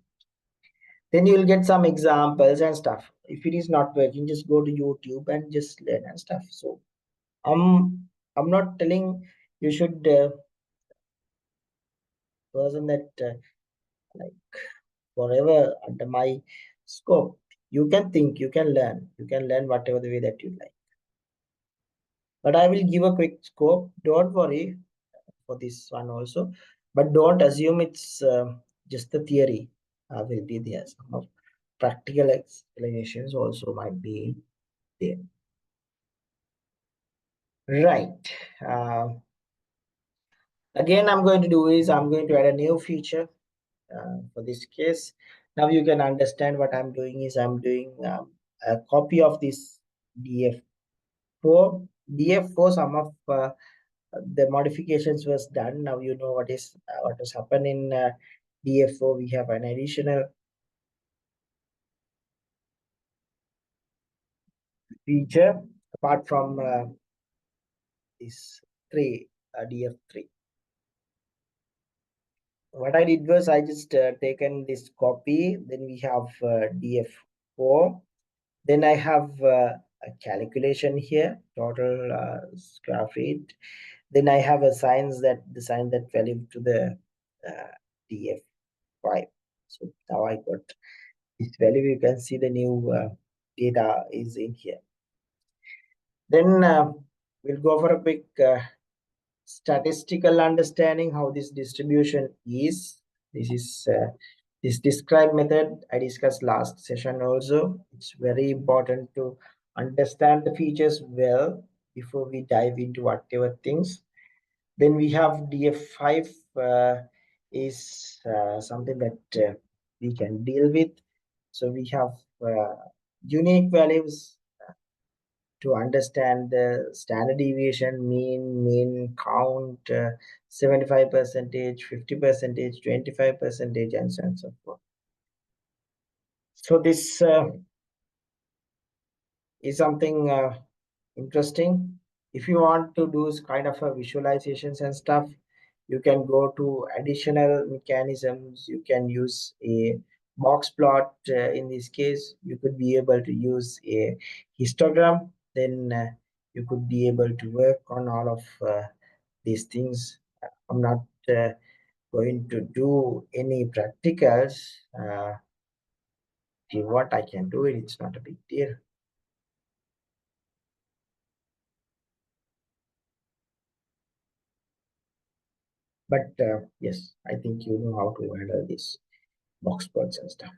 Then you'll get some examples and stuff. If it is not working, just go to YouTube and just learn and stuff. So I'm not telling you should person that like forever under my scope. You can think, you can learn whatever the way that you like. But I will give a quick scope. Don't worry for this one also, but don't assume it's just the theory will be there. Some of practical explanations also might be there. Right. Again, I'm going to do is I'm going to add a new feature for this case. Now you can understand what I'm doing is I'm doing a copy of this DF4. DF4, some of the modifications was done. Now you know what has happened in DF4. We have an additional feature apart from this three DF3. What I did was I just taken this copy. Then we have DF4. Then I have a calculation here, total square feet. Then I have assign that value to the DF5. So now I got this value. You can see the new data is in here. Then we'll go for a quick statistical understanding how this distribution is. This is this describe method I discussed last session also. It's very important to understand the features well before we dive into whatever things. Then we have DF5 is something that we can deal with. So we have unique values to understand the standard deviation, mean, count, 75 percentage, 50 percentage, 25 percentage, and so on and so forth. So this is something interesting. If you want to do kind of a visualizations and stuff, you can go to additional mechanisms. You can use a box plot. In this case, you could be able to use a histogram. Then you could be able to work on all of these things. I'm not going to do any practicals. If you want, I can do it. It's not a big deal. But yes, I think you know how to handle this box plots and stuff.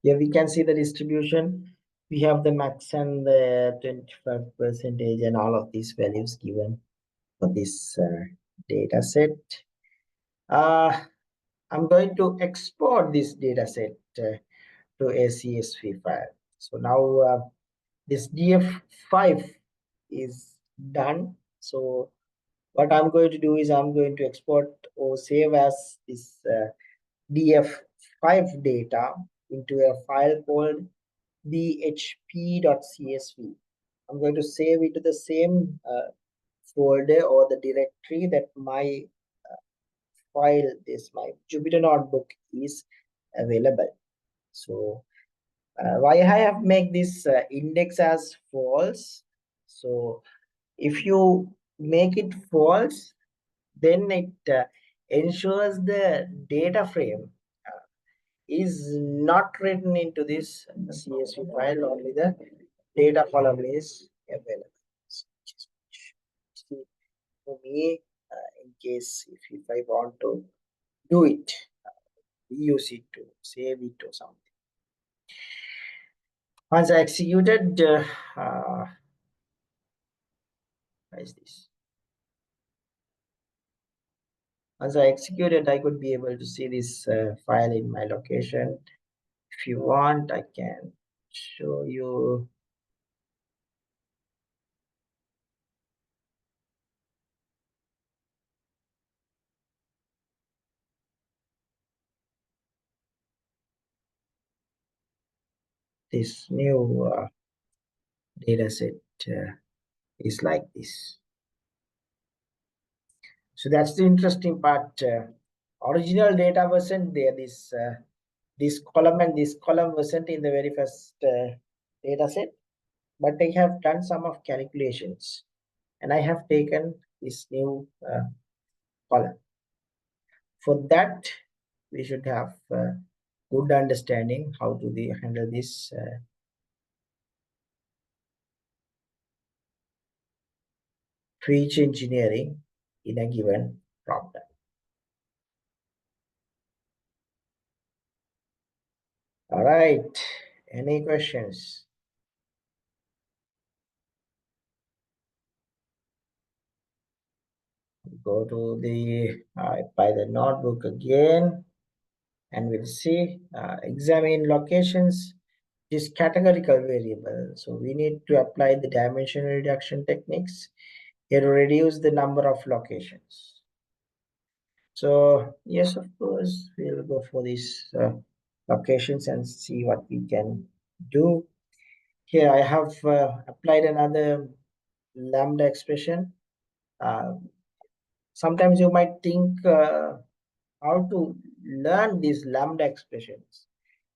Here we can see the distribution. We have the max and the 25 percentage and all of these values given for this data set. Uh, I'm going to export this data set to a CSV file. So now this DF5 is done. So what I'm going to do is I'm going to export or save as this DF5 data into a file called bhp.csv. I'm going to save it to the same folder or the directory that my file, this my Jupyter notebook is available. So why I have make this index as false. So if you make it false, then it ensures the data frame is not written into this CSV file, only the data column is available. So just for me, in case if I want to do it, use it to save it or something. Once I executed, what is this? Once I executed, I could be able to see this file in my location. If you want, I can show you. This new data set is like this. So that's the interesting part. Original data wasn't there. This column and this column wasn't in the very first data set, but I have done some of calculations, and I have taken this new column. For that, we should have good understanding how to handle this feature engineering in a given problem. All right, any questions? Go to the by the notebook again, and we'll see examine locations. This categorical variable. So we need to apply the dimension reduction techniques here to reduce the number of locations. So yes, of course, we'll go for these locations and see what we can do. Here I have applied another lambda expression. Uh, Sometimes you might think how to learn these lambda expressions.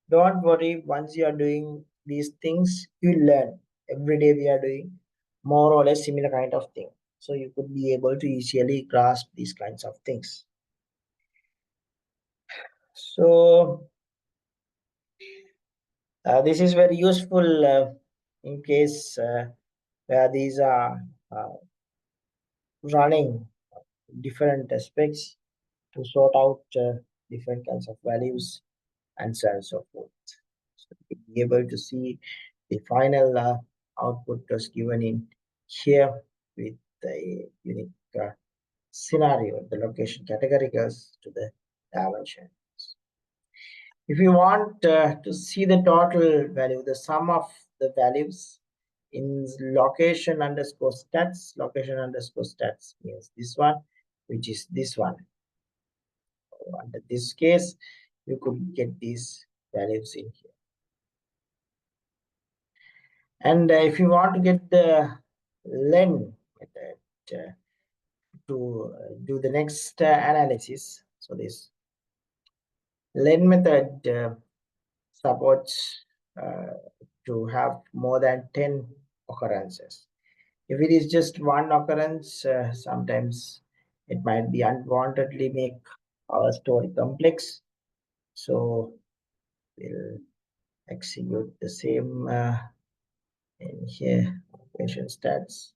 Don't worry, once you are doing these things, you learn. Every day we are doing more or less similar kind of thing. So you could be able to easily grasp these kinds of things. So this is very useful in case where these are running different aspects to sort out different kinds of values and so on and so forth. So to be able to see the final output was given in here with the unique scenario, the location categoricals to the dimensions. If you want to see the total value, the sum of the values in location underscore stats means this one, which is this one. Under this case, you could get these values in here. And if you want to get the len method to do the next analysis, so this len method supports to have more than 10 occurrences. If it is just one occurrence, sometimes it might be unwantedly make our story complex. So we'll execute the same in here, patient stats.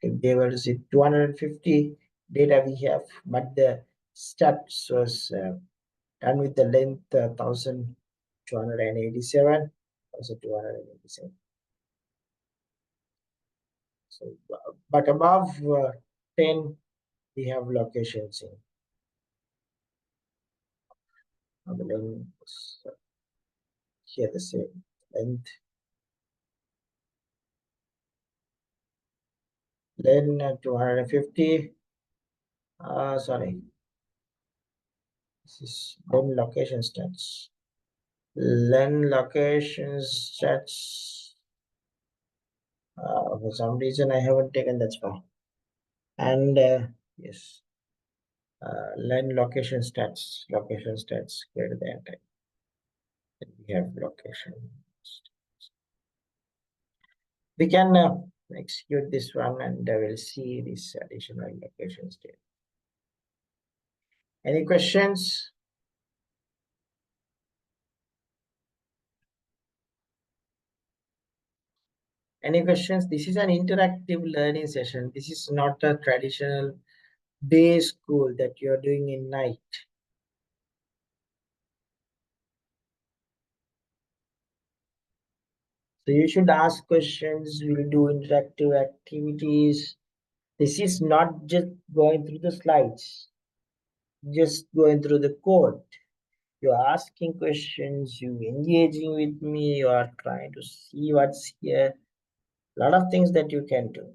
If they were to see 250 data we have, but the stats was done with the length 1287, also 287. So, but above 10, we have locations in. The length here the same length. Then 250. Sorry. This is then location stats. Len location stats. For some reason I haven't taken that far. And yes, len location stats greater than 10. Then we have location. We can execute this one and we'll see this additional location state. Any questions? Any questions? This is an interactive learning session. This is not a traditional day school that you're doing in night. So you should ask questions, we'll do interactive activities. This is not just going through the slides, just going through the code. You're asking questions, you engaging with me, you are trying to see what's here. A lot of things that you can do.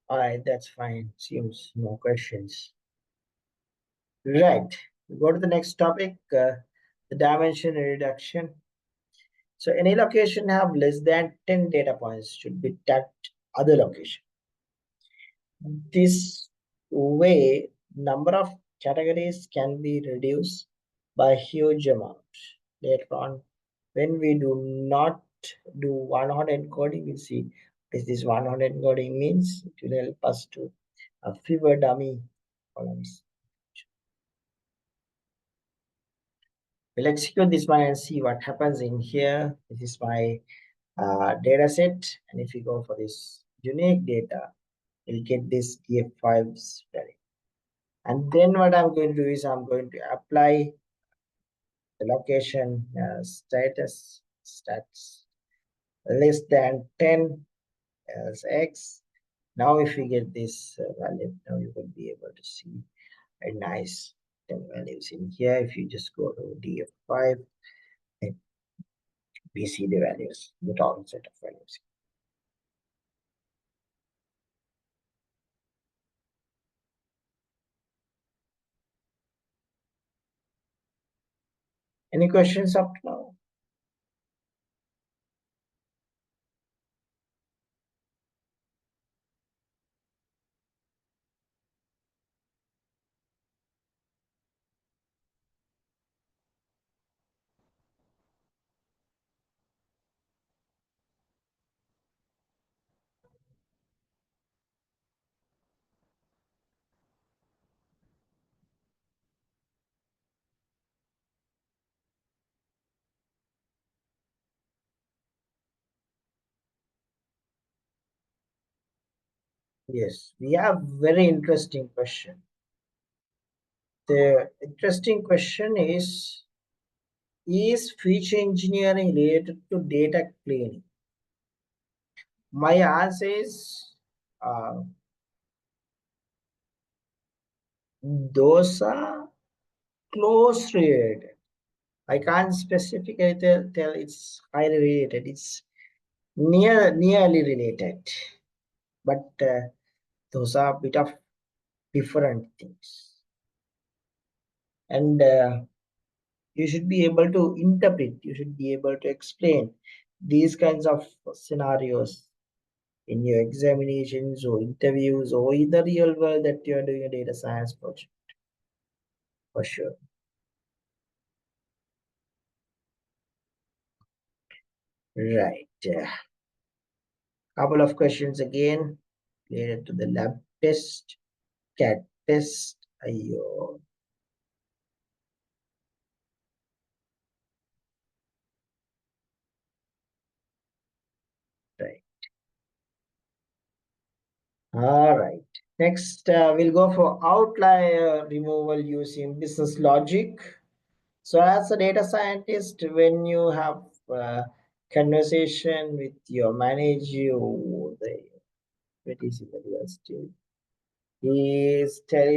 All right, that's fine. Seems no questions. Right. Go to the next topic, the dimension reduction. So any location have less than 10 data points should be tagged other location. This way, number of categories can be reduced by huge amount. Later on, when we do not do one-hot encoding, we'll see what this one-hot encoding means. It will help us to fewer dummy columns. We'll execute this one and see what happens in here. This is my data set, and if you go for this unique data, you'll get this df5's value. And then what I'm going to do is I'm going to apply the location status stats less than 10 as x. Now if you get this value, now you will be able to see a nice 10 values in here. If you just go to df5, we see the values, the total set of values. Any questions up to now? Yes, we have very interesting question. The interesting question is feature engineering related to data cleaning? My answer is uh, those are close related. I can't specifically tell it's highly related. It's nearly related, but those are a bit of different things. And you should be able to interpret, you should be able to explain these kinds of scenarios in your examinations or interviews or in the real world that you are doing a data science project, for sure. Right. Couple of questions again related to the lab test, cat test. Ayo. Right. All right. Next, we'll go for outlier removal using business logic. So, as a data scientist, when you have conversation with your manager, the what is it that you are still? He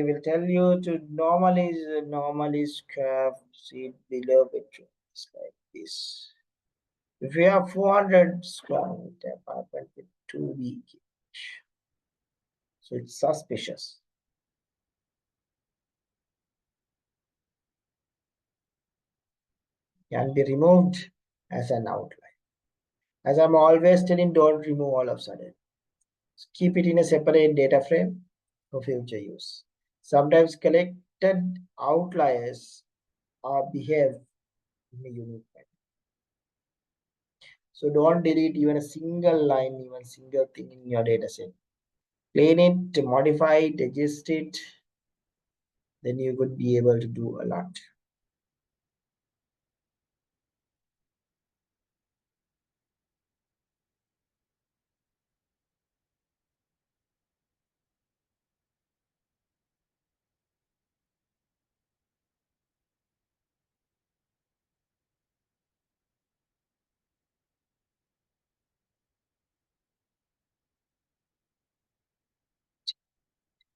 will tell you to normally scrap seat below bedroom. It's like this. If you have 400 square meter apartment with 2 week, so it's suspicious. Can be removed as an outline. As I'm always telling, don't remove all of a sudden. Keep it in a separate data frame for future use. Sometimes collected outliers are behave in a unique way. So don't delete even a single line, even single thing in your data set. Clean it, modify it, adjust it, then you could be able to do a lot.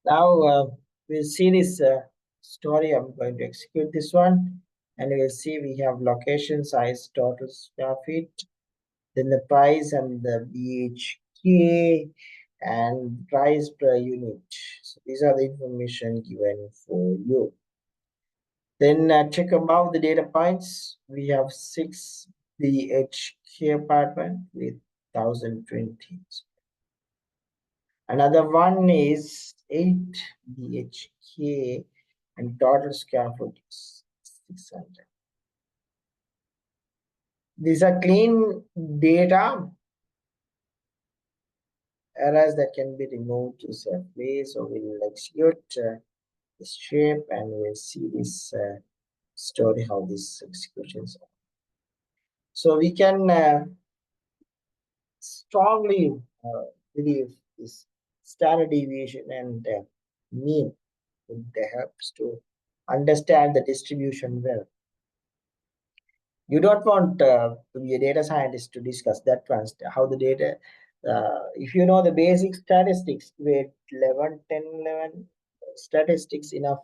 Now we'll see this story. I'm going to execute this one, and we'll see we have location, size, total square feet, then the price and the BHK and price per unit. So these are the information given for you. Then check above the data points. We have 6 BHK apartment with 1020. Another one is 8 BHK and total square foot is 600. These are clean data errors that can be removed to surface. So we'll execute this shape and we'll see this story how this executions are. So we can strongly believe this standard deviation and mean would helps to understand the distribution well. You don't want to be a data scientist to discuss that one, how the data, if you know the basic statistics, grade 11, 10, 11 statistics enough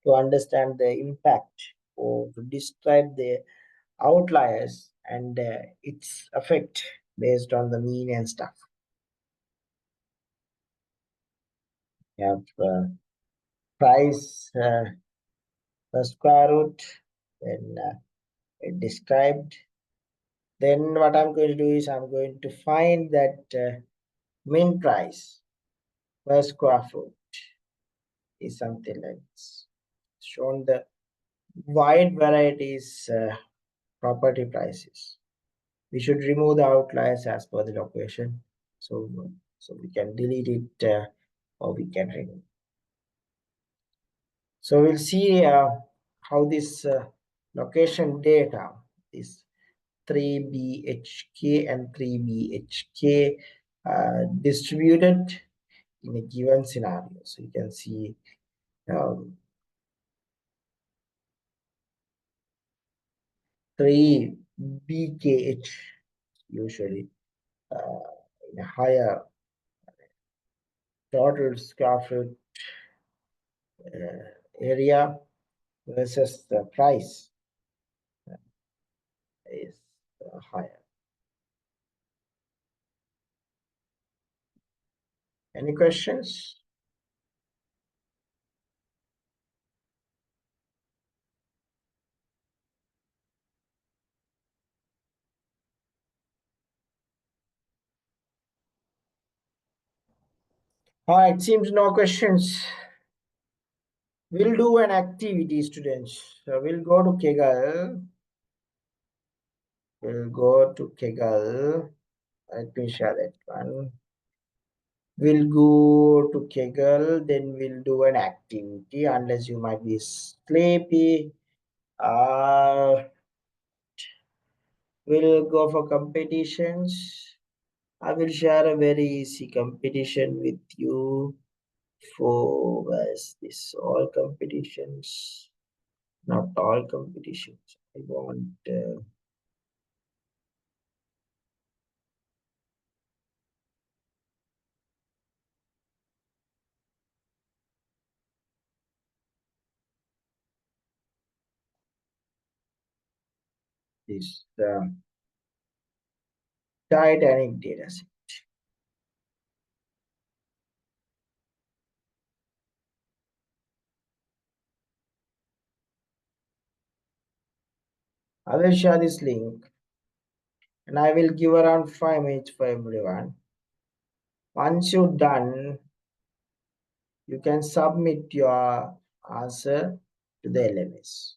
to understand the impact or to describe the outliers and its effect based on the mean and stuff. You have price per square root, then it described. Then what I'm going to do is I'm going to find that mean price per square foot is something like this. Shown the wide varieties property prices. We should remove the outliers as per the location. So we can delete it or we can remove. So we'll see how this location data, this 3 BHK and 3 BHK distributed in a given scenario. So you can see um, 3 BKH usually in a higher total square foot area versus the price is higher. Any questions? All right, it seems no questions. We'll do an activity, students. So we'll go to Kaggle. We'll go to Kaggle. Let me share that one. We'll go to Kaggle, then we'll do an activity unless you might be sleepy. We'll go for competitions. I will share a very easy competition with you for this all competitions, not all competitions. I want this Titanic data set. I will share this link and I will give around 5 minutes for everyone. Once you're done, you can submit your answer to the LMS.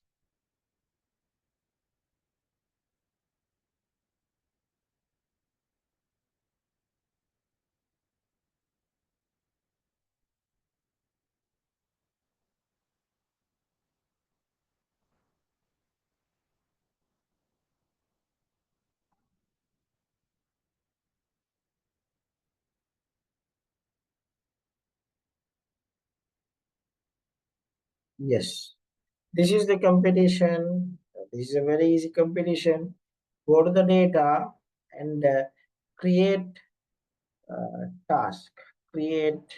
Yes, this is the competition. This is a very easy competition. Go to the data and create task. Create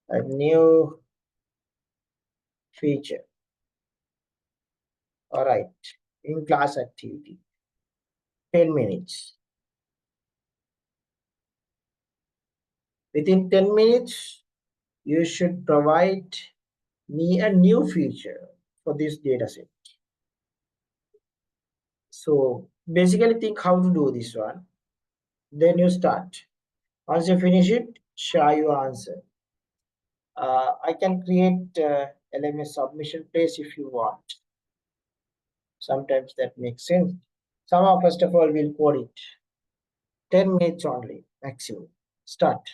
a new feature. All right, in class activity, 10 minutes. Within 10 minutes, you should provide me a new feature for this data set. So basically think how to do this one. Then you start. Once you finish it, share your answer. I can create LMS submission place if you want. Sometimes that makes sense. Somehow, first of all, we'll code it. 10 minutes only, maximum. Start.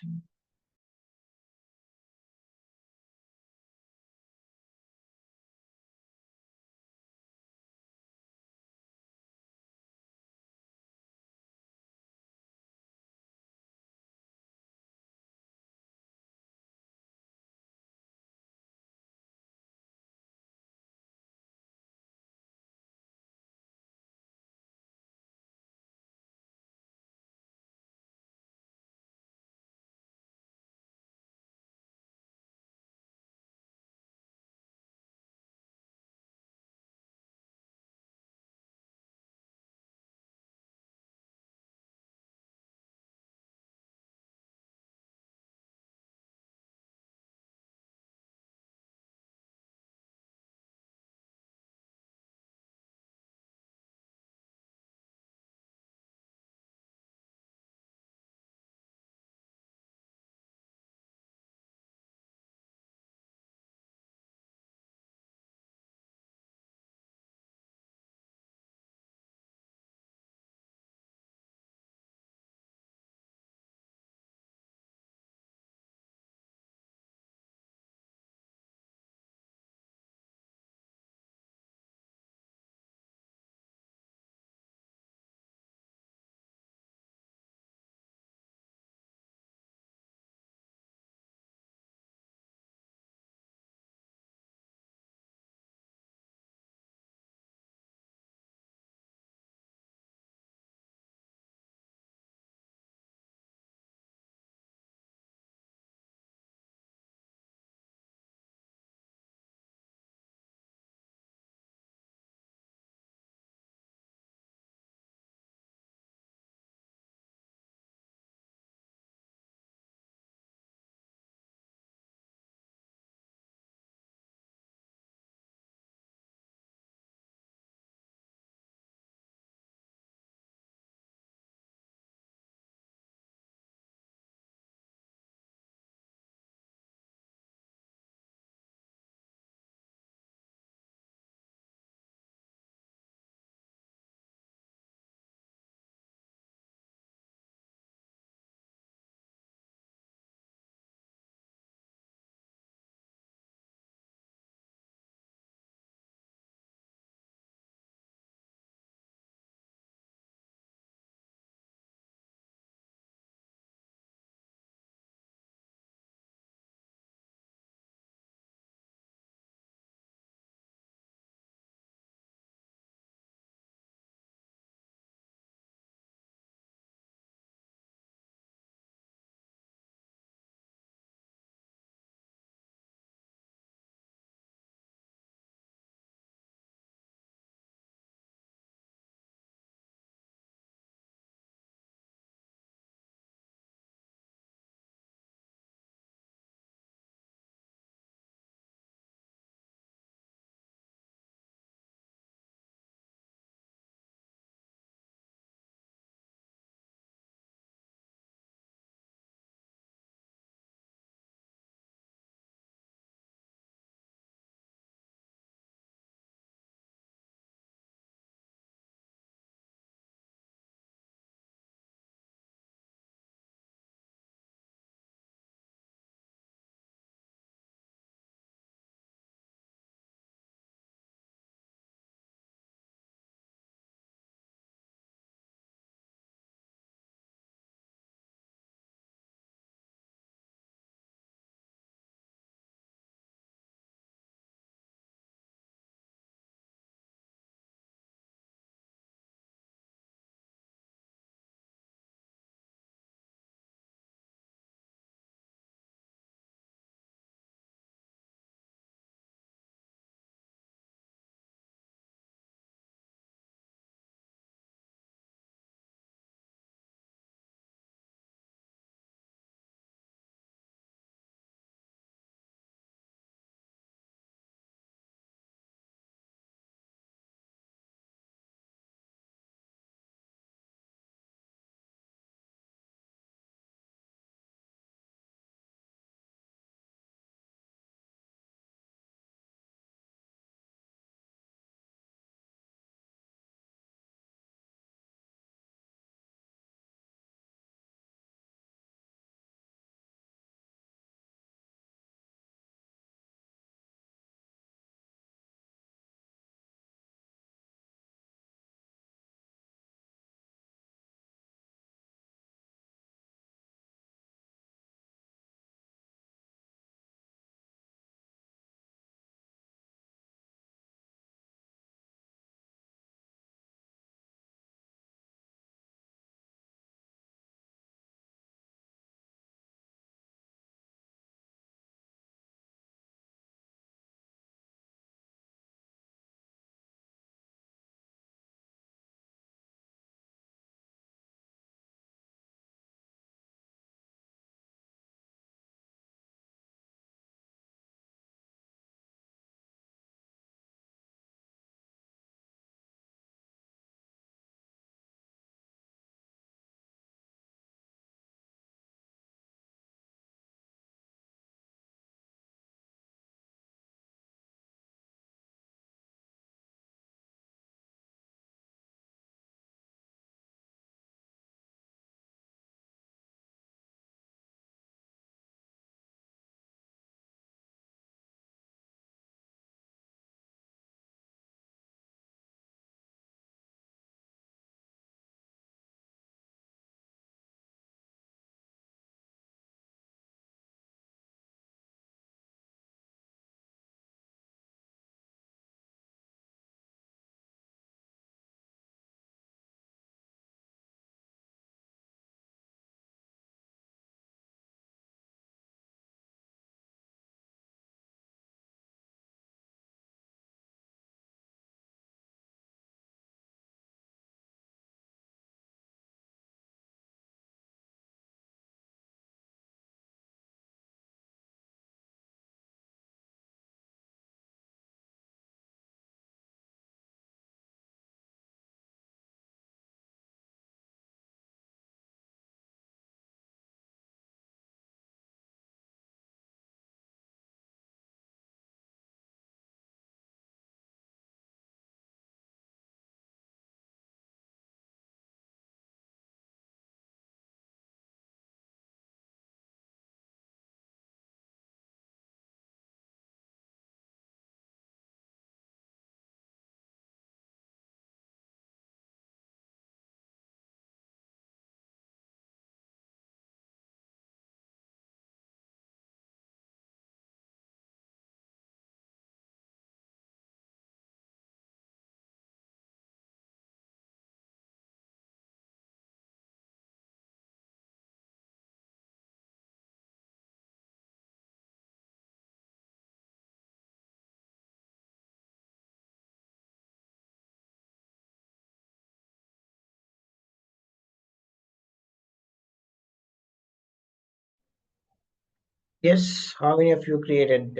Yes, how many of you created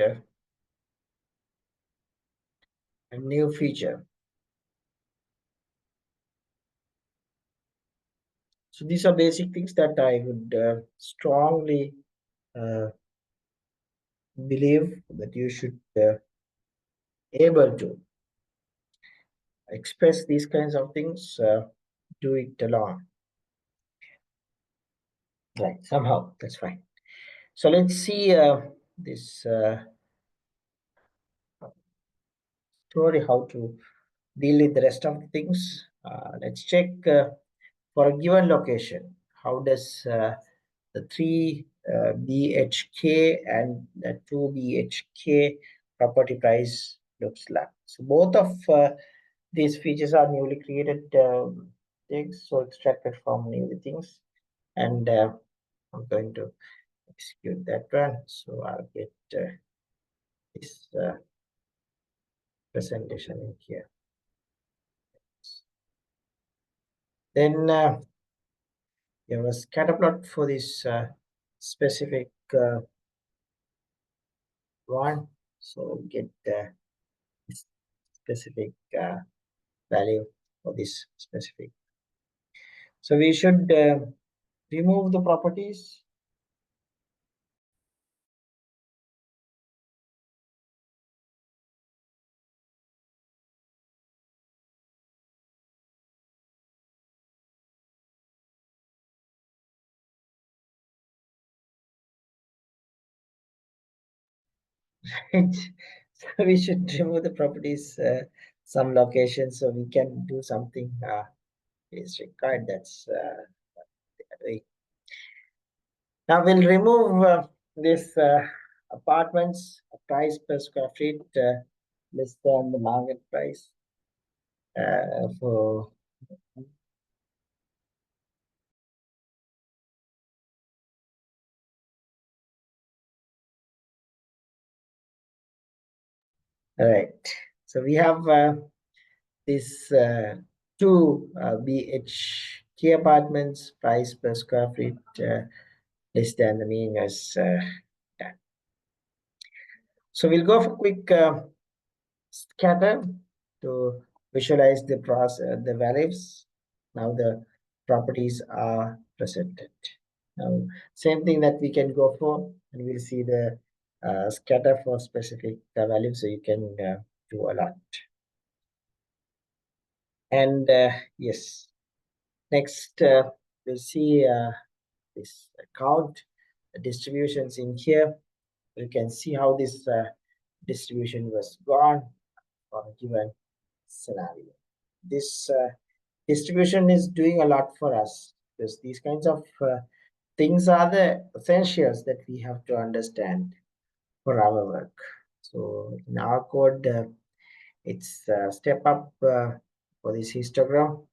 a new feature? So these are basic things that I would strongly uh, believe that you should able to express these kinds of things. Do it alone, right? Somehow that's fine. So let's see this story how to deal with the rest of the things. Let's check for a given location. How does the 3 BHK and the 2 BHK property price looks like? So both of these features are newly created things, so extracted from newly things, and I'm going to execute that one. So I'll get this presentation in here. Then there was scatter plot for this specific one. So get this specific value for this specific. So we should remove the properties. So we should remove the properties some locations so we can do something is required. That's way. Now we'll remove this apartments price per square feet less than the market price for all right. So we have this two BHK apartments price per square feet less than the mean as that. So we'll go for quick scatter to visualize the process, the values. Now the properties are presented. Now, same thing that we can go for, and we'll see the scatter for specific values, so you can do a lot. And yes, next we'll see this count distributions in here. You can see how this distribution was gone for a given scenario. This distribution is doing a lot for us because these kinds of things are the essentials that we have to understand for our work. So in our code, it's step up for this histogram,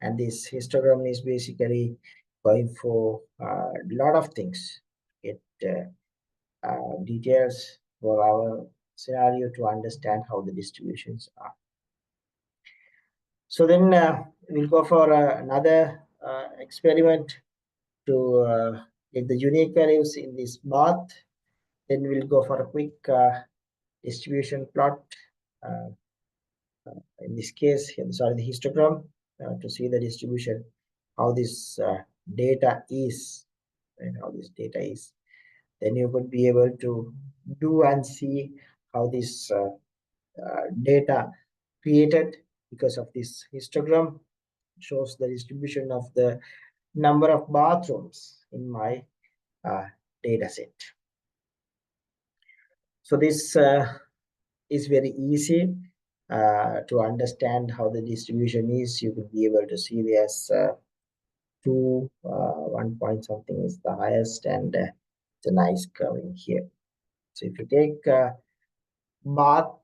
and this histogram is basically going for a lot of things. Get details for our scenario to understand how the distributions are. So then we'll go for another experiment to get the unique values in this bath. Then we'll go for a quick distribution plot. Uh, in this case, sorry, the histogram to see the distribution, how this data is, and how this data is. Then you could be able to do and see how this data created because of this histogram shows the distribution of the number of bathrooms in my uh, data set. So this is very easy to understand how the distribution is. You could be able to see there's two, 1 point something is the highest, and it's a nice curve in here. So if you take bath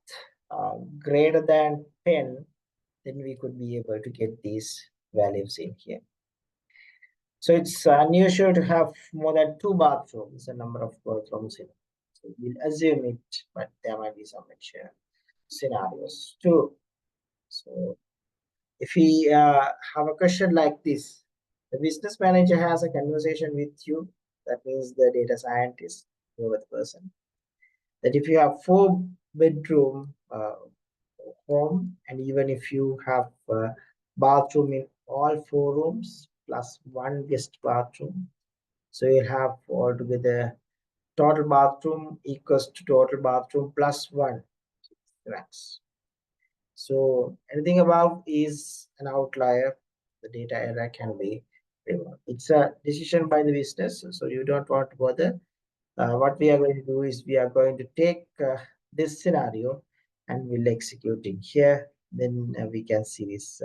greater than 10, then we could be able to get these values in here. So it's unusual to have more than two bathrooms, a number of bathrooms in it. So we'll assume it, but there might be some scenarios too. So if we have a question like this, the business manager has a conversation with you, that means the data scientist whoever the person, that if you have four-bedroom home, and even if you have bathroom in all four rooms plus one guest bathroom, so you have altogether total bathroom equals to total bathroom plus one. That's so anything above is an outlier. The data error can be removed. It's a decision by the business, so you don't want to bother. What we are going to do is we are going to take this scenario and we'll execute it here. Then we can see this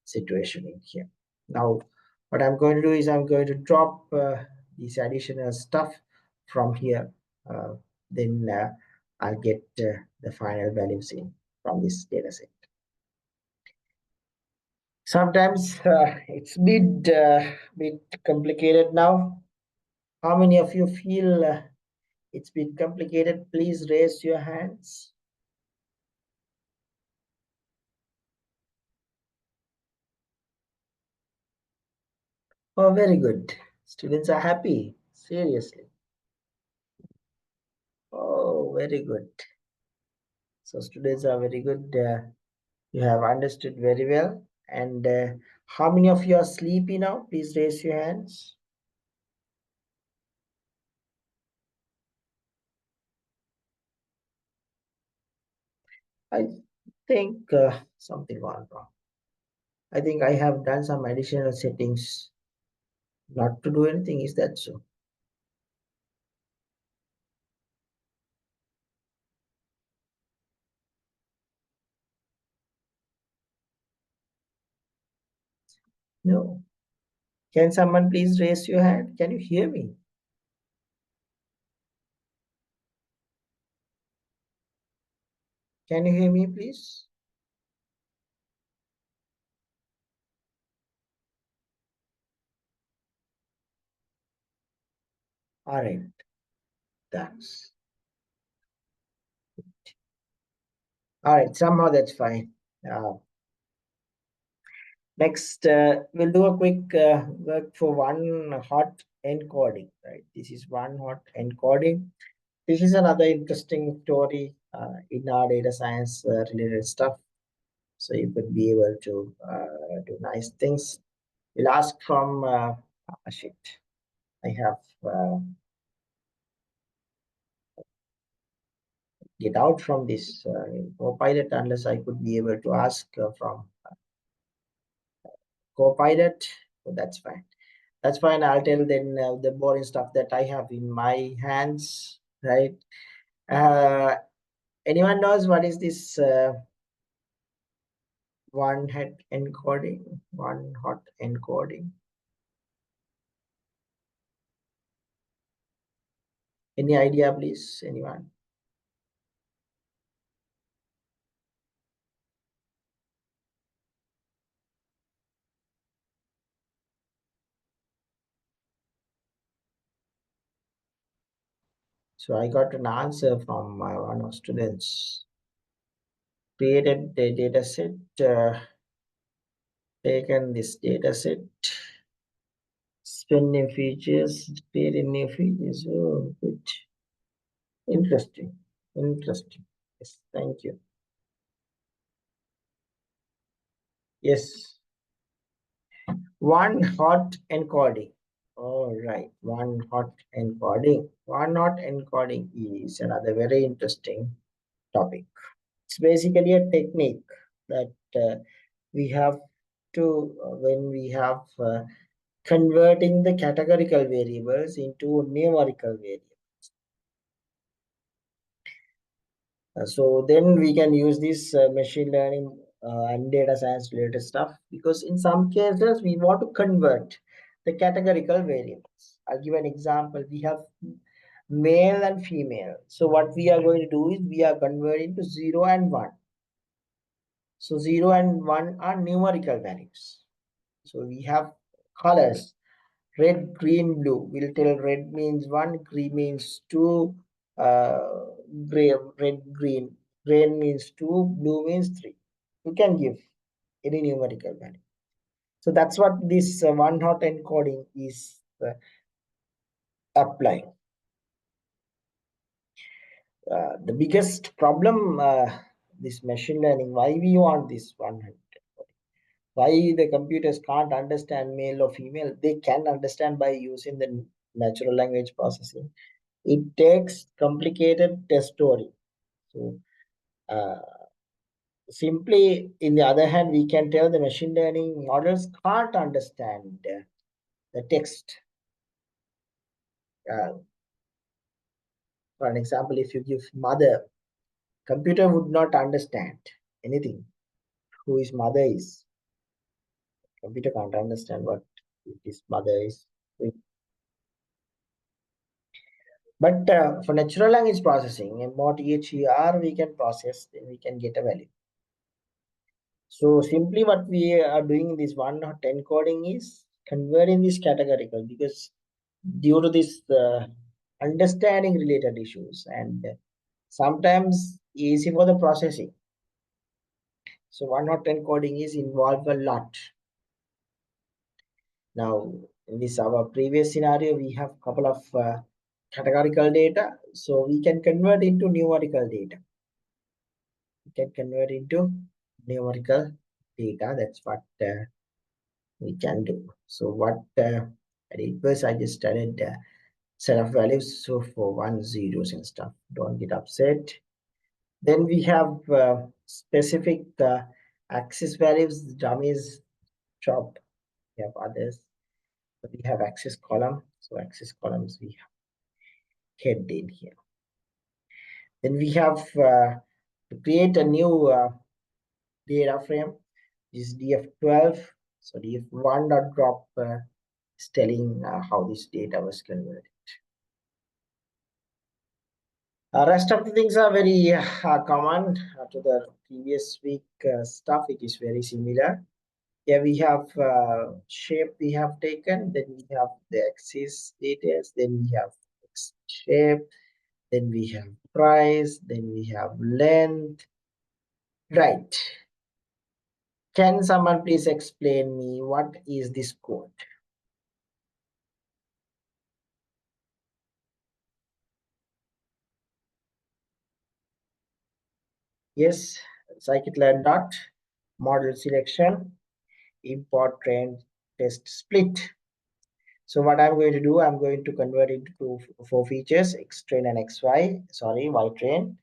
situation in here. Now, what I'm going to do is I'm going to drop this additional stuff from here. Uh, then I'll get the final values in from this data set. Sometimes it's bit complicated now. How many of you feel it's bit complicated? Please raise your hands. Oh, very good. Students are happy. Seriously. Oh, very good. So students are very good. You have understood very well. And how many of you are sleepy now? Please raise your hands. I think something gone wrong. I think I have done some additional settings not to do anything. Is that so? No. Can someone please raise your hand? Can you hear me? Can you hear me, please? All right. Thanks. All right. Somehow that's fine. Uh, Next, we'll do a quick work for one hot encoding, right? This is one hot encoding. This is another interesting story in our data science related stuff. So you could be able to do nice things. We'll ask from shit. I have get out from this Copilot unless I could be able to ask from Copilot. So that's fine. That's fine. I'll tell then the boring stuff that I have in my hands, right? Uh, Anyone knows what is this one hot encoding? One hot encoding. Any idea, please? Anyone? So I got an answer from one of students. Created the data set, taken this data set, spin new features, create new features. Oh, good. Interesting. Interesting. Yes, thank you. Yes, one hot encoding. All right, one hot encoding. One hot encoding is another very interesting topic. It's basically a technique that we have to, when we have converting the categorical variables into numerical variables. So then we can use this machine learning and data science related stuff, because in some cases we want to convert the categorical variables. I'll give an example. We have male and female. So what we are going to do is we are converting to 0 and 1. So 0 and 1 are numerical values. So we have colors. Red, green, blue. We'll tell red means 1, green means 2, uh, gray, red, green. Green means 2, blue means 3. You can give any numerical value. So that's what this one hot encoding is applying. The biggest problem, this machine learning, why we want this 100? Why the computers can't understand male or female? They can understand by using the natural language processing. It takes complicated test story. So uh, simply, in the other hand, we can tell the machine learning models can't understand the text. Uh, for an example, if you give mother, computer would not understand anything. Who his mother is. Computer can't understand what his mother is. But for natural language processing and more THER we can process, then we can get a value. So simply what we are doing this 1 or 10 coding is converting this categorical, because due to this understanding related issues and sometimes easy for the processing. So 1 or 10 coding is involved a lot. Now in this our previous scenario, we have couple of categorical data, so we can convert into numerical data. We can convert into numerical data. That's what we can do. So what I did was I just added set of values, so for 1 zeros and stuff. Don't get upset. Then we have specific axis values, dummies, chop. We have others. So we have axis column. So axis columns we have head in here. Then we have to create a new data frame is df12. So df1 dot drop is telling how this data was converted. Rest of the things are very common to the previous week stuff. It is very similar. Here we have shape we have taken, then we have the axis details, then we have shape, then we have price, then we have length. Right. Can someone please explain me what is this code? Yes, scikit-learn dot model selection import train test split. So what I'm going to do, I'm going to convert it to 4 features: X train and XY. Sorry, Y train.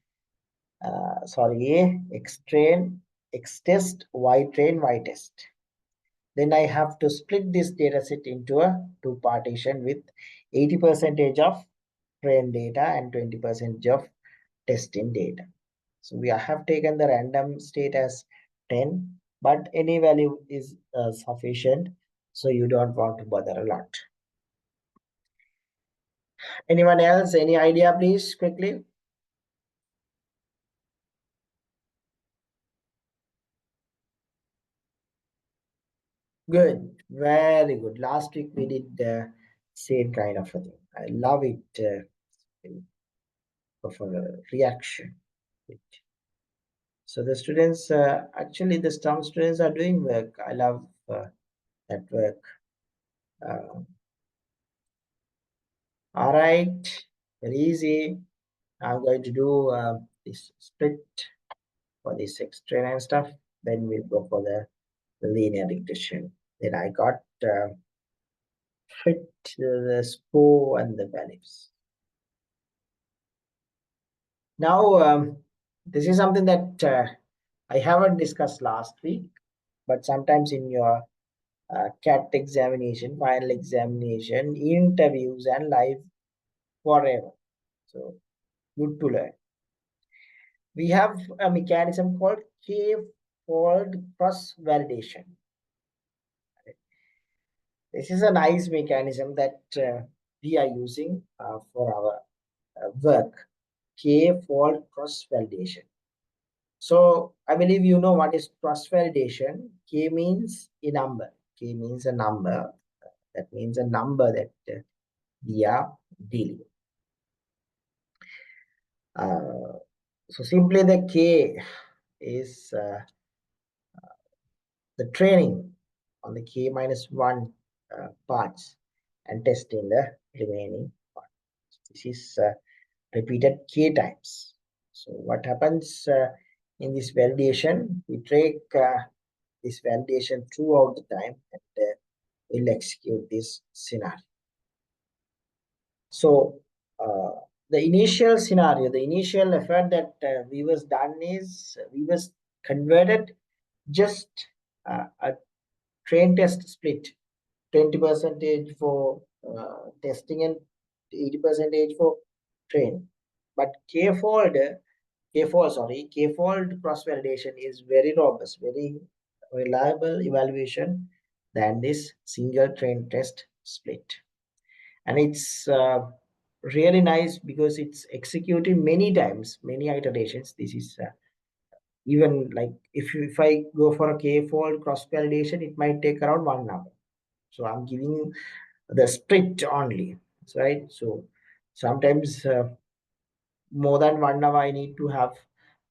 Sorry, X train, X test, Y train, Y test. Then I have to split this data set into a two partition with 80% of train data and 20% of testing data. So we have taken the random state as 10, but any value is sufficient. So you don't want to bother a lot. Anyone else? Any idea, please, quickly? Good, very good. Last week we did the same kind of a thing. I love it for a reaction. So the students, actually the STEM students are doing work. I love that work. Uh, all right, very easy. I'm going to do this split for this extra and stuff. Then we'll go for the linear regression. Then I got fit the score and the values. Now, this is something that I haven't discussed last week, but sometimes in your CAT examination, final examination, interviews, and live forever. So, good to learn. We have a mechanism called k-fold cross validation. This is a nice mechanism that we are using for our work, k-fold cross validation. So I believe you know what is cross validation. K means a number. K means a number. That means a number that we are dealing. So simply the K is the training on the K minus 1 parts and testing the remaining parts. This is repeated K times. So what happens in this validation? We take this validation throughout the time, and we'll execute this scenario. So the initial scenario, the initial effort that we was done is we was converted just a train test split, 20% for testing and 80% for train. But k-fold cross validation is very robust, very reliable evaluation than this single train test split. And it's really nice because it's executed many times, many iterations. This is even like if I go for a k-fold cross validation, it might take around 1 hour. So I'm giving the split only, right? So sometimes more than 1 hour I need to have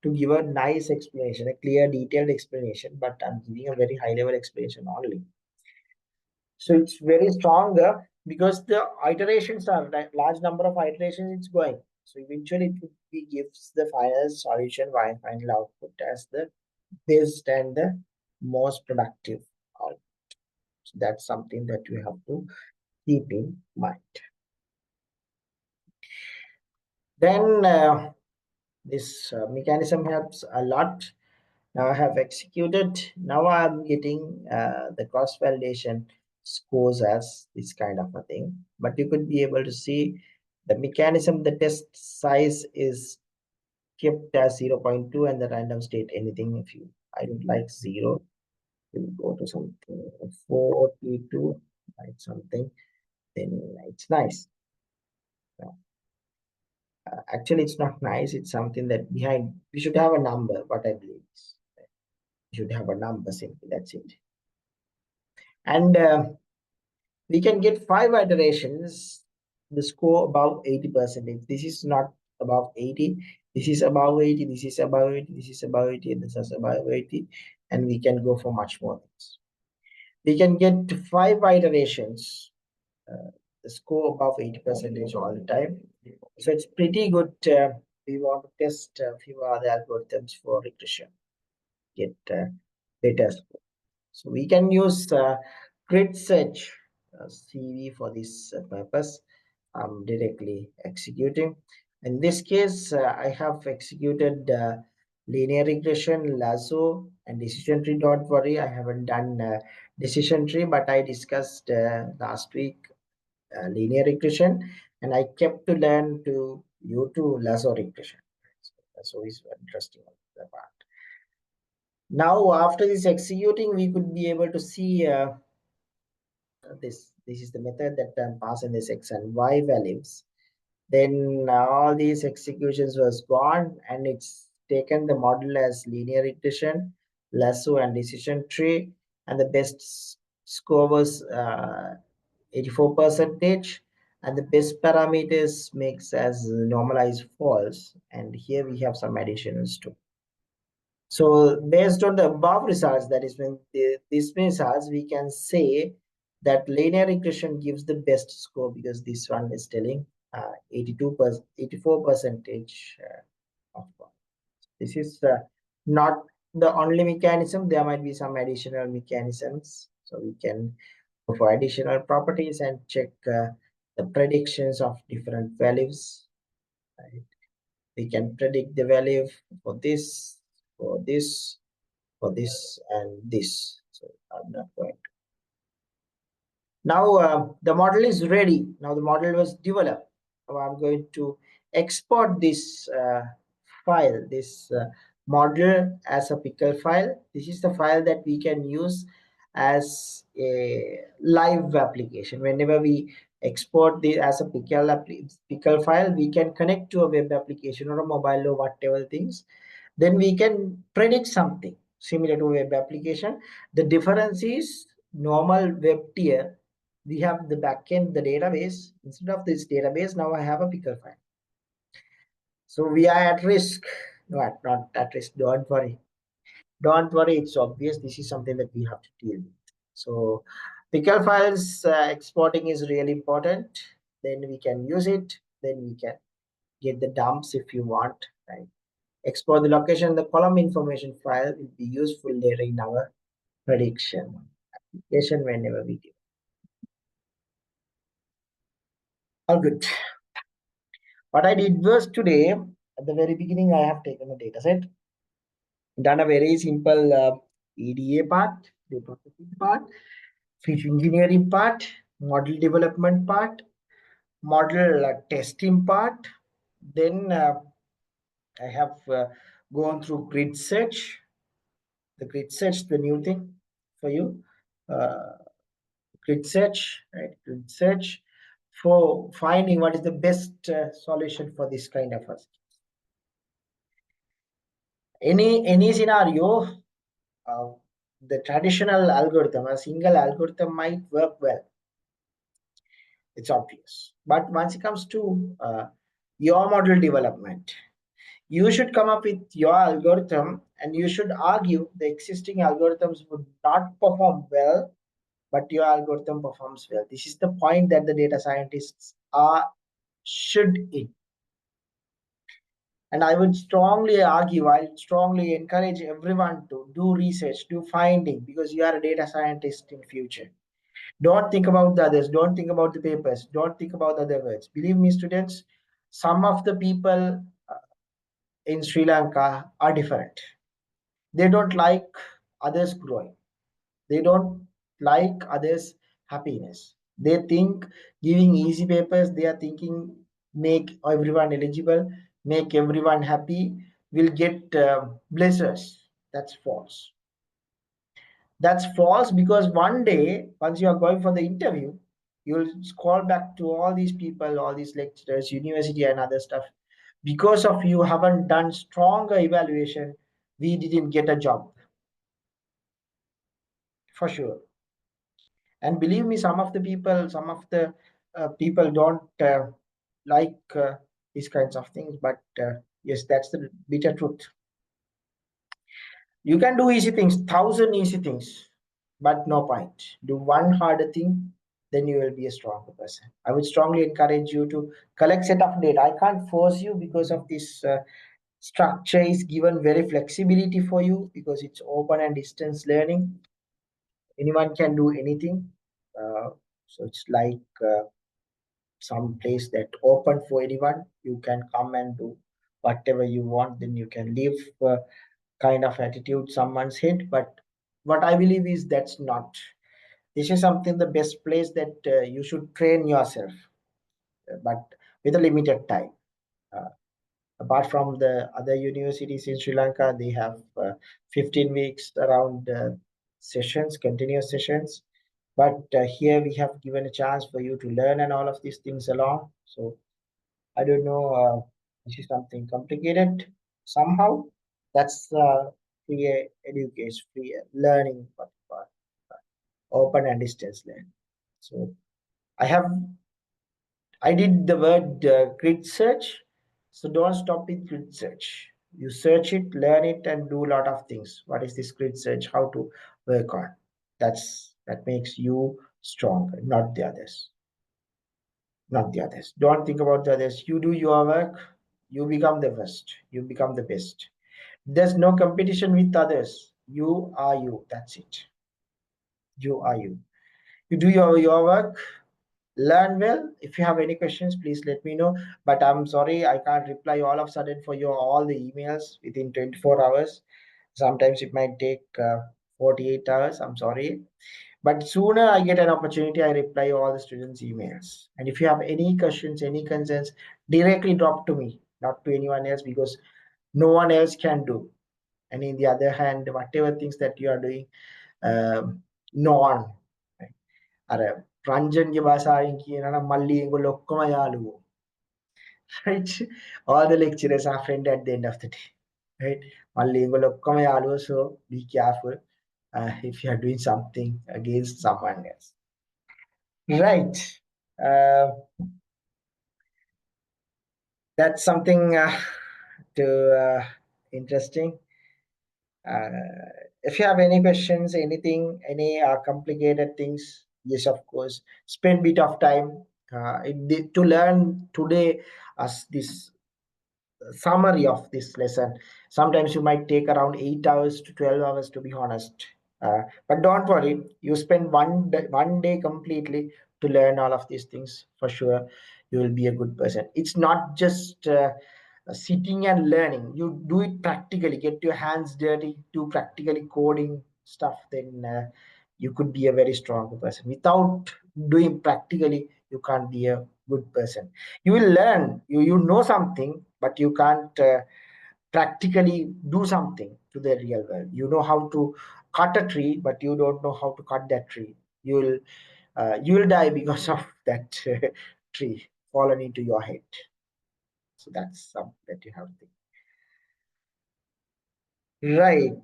to give a nice explanation, a clear, detailed explanation, but I'm giving a very high level explanation only. So it's very stronger because the iterations are like large number of iterations it's going. So eventually it would be gives the final solution, final output as the best and the most productive output. So that's something that you have to keep in mind. Then this mechanism helps a lot. Now I have executed. Now I'm getting the cross validation scores as this kind of a thing. But you could be able to see the mechanism, the test size is kept as 0.2 and the random state anything. If you I don't like 0, we'll go to something 42, like something, then it's nice. Actually, it's not nice. It's something that behind we should have a number. What I believe is we should have a number simply. That's it. And we can get 5 iterations. The score above 80%. This is not above 80. This is above 80. This is above 80. This is above 80. And this is above 80. And we can go for much more things. We can get 5 iterations. The score above 80% all the time. So it's pretty good. We want to test a few other algorithms for regression, get better score. So we can use grid search CV for this purpose. I'm directly executing. In this case, I have executed linear regression, lasso, and decision tree. Don't worry, I haven't done decision tree, but I discussed last week linear regression, and I kept to learn to you to lasso regression. So is interesting part. Now after this executing, we could be able to see this is the method that I'm passing this x and y values. Then all these executions was gone, and it's taken the model as linear regression, lasso, and decision tree, and the best score was 84 percentage, and the best parameters makes as normalized false. And here we have some additions too. So based on the above results, that is when these results, we can say that linear regression gives the best score because this one is telling 82%, 84 percentage of one. This is not the only mechanism. There might be some additional mechanisms. So we can go for additional properties and check the predictions of different values. Right? We can predict the value for this, for this, for this, and this. So I'm not going to. Now the model is ready. Now the model was developed. Now I'm going to export this file, this model as a pickle file. This is the file that we can use as a live application. Whenever we export this as a pickle file, we can connect to a web application or a mobile or whatever things. Then we can predict something similar to web application. The difference is normal web tier. We have the backend, the database. Instead of this database, now I have a pickle file. So we are at risk. No, not at risk. Don't worry. Don't worry. It's obvious. This is something that we have to deal with. So pickle files exporting is really important. Then we can use it. Then we can get the dumps if you want, right? Export the location the column information file will be useful later in our prediction application whenever we do. All good. What I did was today, at the very beginning, I have taken a data set, done a very simple EDA part, the processing part, feature engineering part, model development part, model testing part. Then I have gone through grid search. The grid search, the new thing for you. Uh, Grid search, right? Grid search for finding what is the best solution for this kind of us. Any scenario, uh, the traditional algorithm, a single algorithm might work well. It's obvious. But once it comes to your model development, you should come up with your algorithm and you should argue the existing algorithms would not perform well, but your algorithm performs well. This is the point that the data scientists are should in. And I would strongly argue, I strongly encourage everyone to do research, do finding, because you are a data scientist in future. Don't think about the others. Don't think about the papers. Don't think about the other words. Believe me, students, some of the people in Sri Lanka are different. They don't like others growing. They don't like others' happiness. They think giving easy papers, they are thinking make everyone eligible, make everyone happy, will get blessers. That's false. That's false because one day, once you are going for the interview, you'll call back to all these people, all these lecturers, university, and other stuff. Because of you haven't done stronger evaluation, we didn't get a job for sure. And believe me, some of the people don't like these kinds of things. But yes, that's the bitter truth. You can do easy things, thousand easy things, but no point. Do one harder thing, then you will be a stronger person. I would strongly encourage you to collect set of data. I can't force you because of this structure is given very flexibility for you because it's open and distance learning. Anyone can do anything. Uh, so it's like some place that open for anyone. You can come and do whatever you want. Then you can leave kind of attitude someone's head. But what I believe is that's not. This is something the best place that you should train yourself, but with a limited time. Uh, Apart from the other universities in Sri Lanka, they have 15 weeks around sessions, continuous sessions. But here we have given a chance for you to learn and all of these things along. So I don't know, this is something complicated somehow. That's free education, free learning, but open and distance learning. So I have I did the word grid search. So don't stop with grid search. You search it, learn it, and do a lot of things. What is this grid search? How to work on? That makes you stronger, not the others. Not the others. Don't think about the others. You do your work, you become the best. You become the best. There's no competition with others. You are you. That's it. You are you. You do your work, learn well. If you have any questions, please let me know. But I'm sorry, I can't reply all of a sudden for you all the emails within 24 hours. Sometimes it might take 48 hours. I'm sorry. But sooner I get an opportunity, I reply all the students' emails. And if you have any questions, any concerns, directly drop to me, not to anyone else, because no one else can do. And in the other hand, whatever things that you are doing, no one. අර රංජන්ගේ භාෂාවෙන් කියනවා නම් මල්ලි ඒගොල්ලෝ ඔක්කොම යාළුවෝ. Right? All the lecturers are friends at the end of the day. Right? මල්ලි ඒගොල්ලෝ ඔක්කොම යාළුවෝ, so be careful if you are doing something against someone else. Right. Uh, that's something to interesting. If you have any questions, anything, any complicated things, yes, of course, spend bit of time to learn today as this summary of this lesson. Sometimes you might take around 8 hours to 12 hours, to be honest. But don't worry, you spend one day completely to learn all of these things. For sure you will be a good person. It's not just sitting and learning. You do it practically, get your hands dirty, do practically coding stuff, then you could be a very strong person. Without doing practically, you can't be a good person. You will learn, you know something, but you can't practically do something to the real world. You know how to cut a tree, but you don't know how to cut that tree. You will die because of that tree fallen into your head. So that's something that you have to think. Right.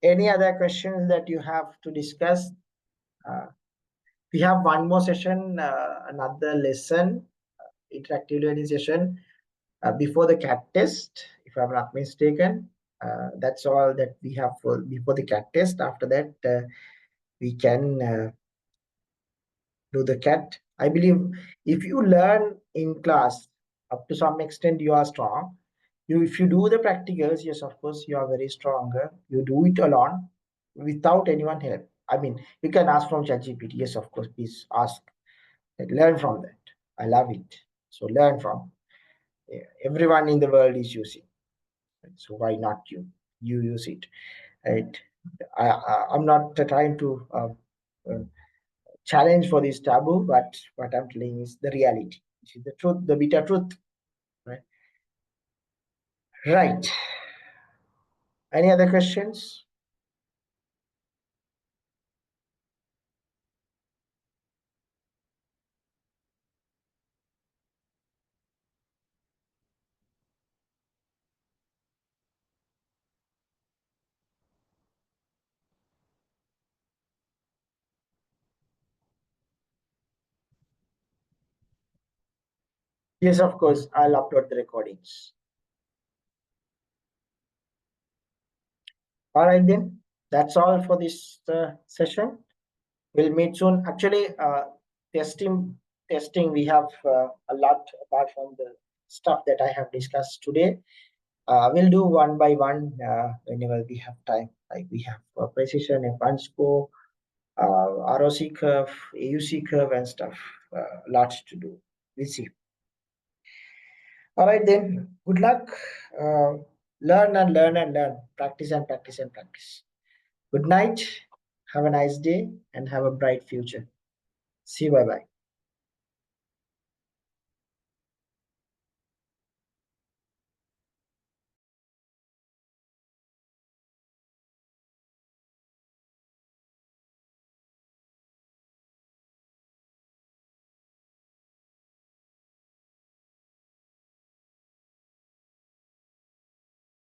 Any other questions that you have to discuss? Uh, we have one more session, another lesson, interactive learning session before the cat test, if I'm not mistaken. That's all that we have for before the cat test. After that, we can do the cat. I believe if you learn in class up to some extent, you are strong. If you do the practicals, yes, of course, you are very stronger. You do it alone without anyone help. I mean, you can ask from ChatGPT. Yes, of course, please ask. Learn from that. I love it. So learn from. Everyone in the world is using. Right? So why not you? You use it, right? I'm not trying to uh, challenge for this taboo, but what I'm telling is the reality. This is the truth, the bitter truth, right? Right. Any other questions? Yes, of course. I'll upload the recordings. All right, then. That's all for this session. We'll meet soon. Actually, testing, testing. We have a lot apart from the stuff that I have discussed today. We'll do one by one whenever we have time. Like we have precision, advanced score, ROC curve, AUC curve, and stuff. Lots to do. We'll see. All right, then. Good luck. Uh, learn and learn and learn. Practice and practice and practice. Good night. Have a nice day and have a bright future. See you. Bye bye.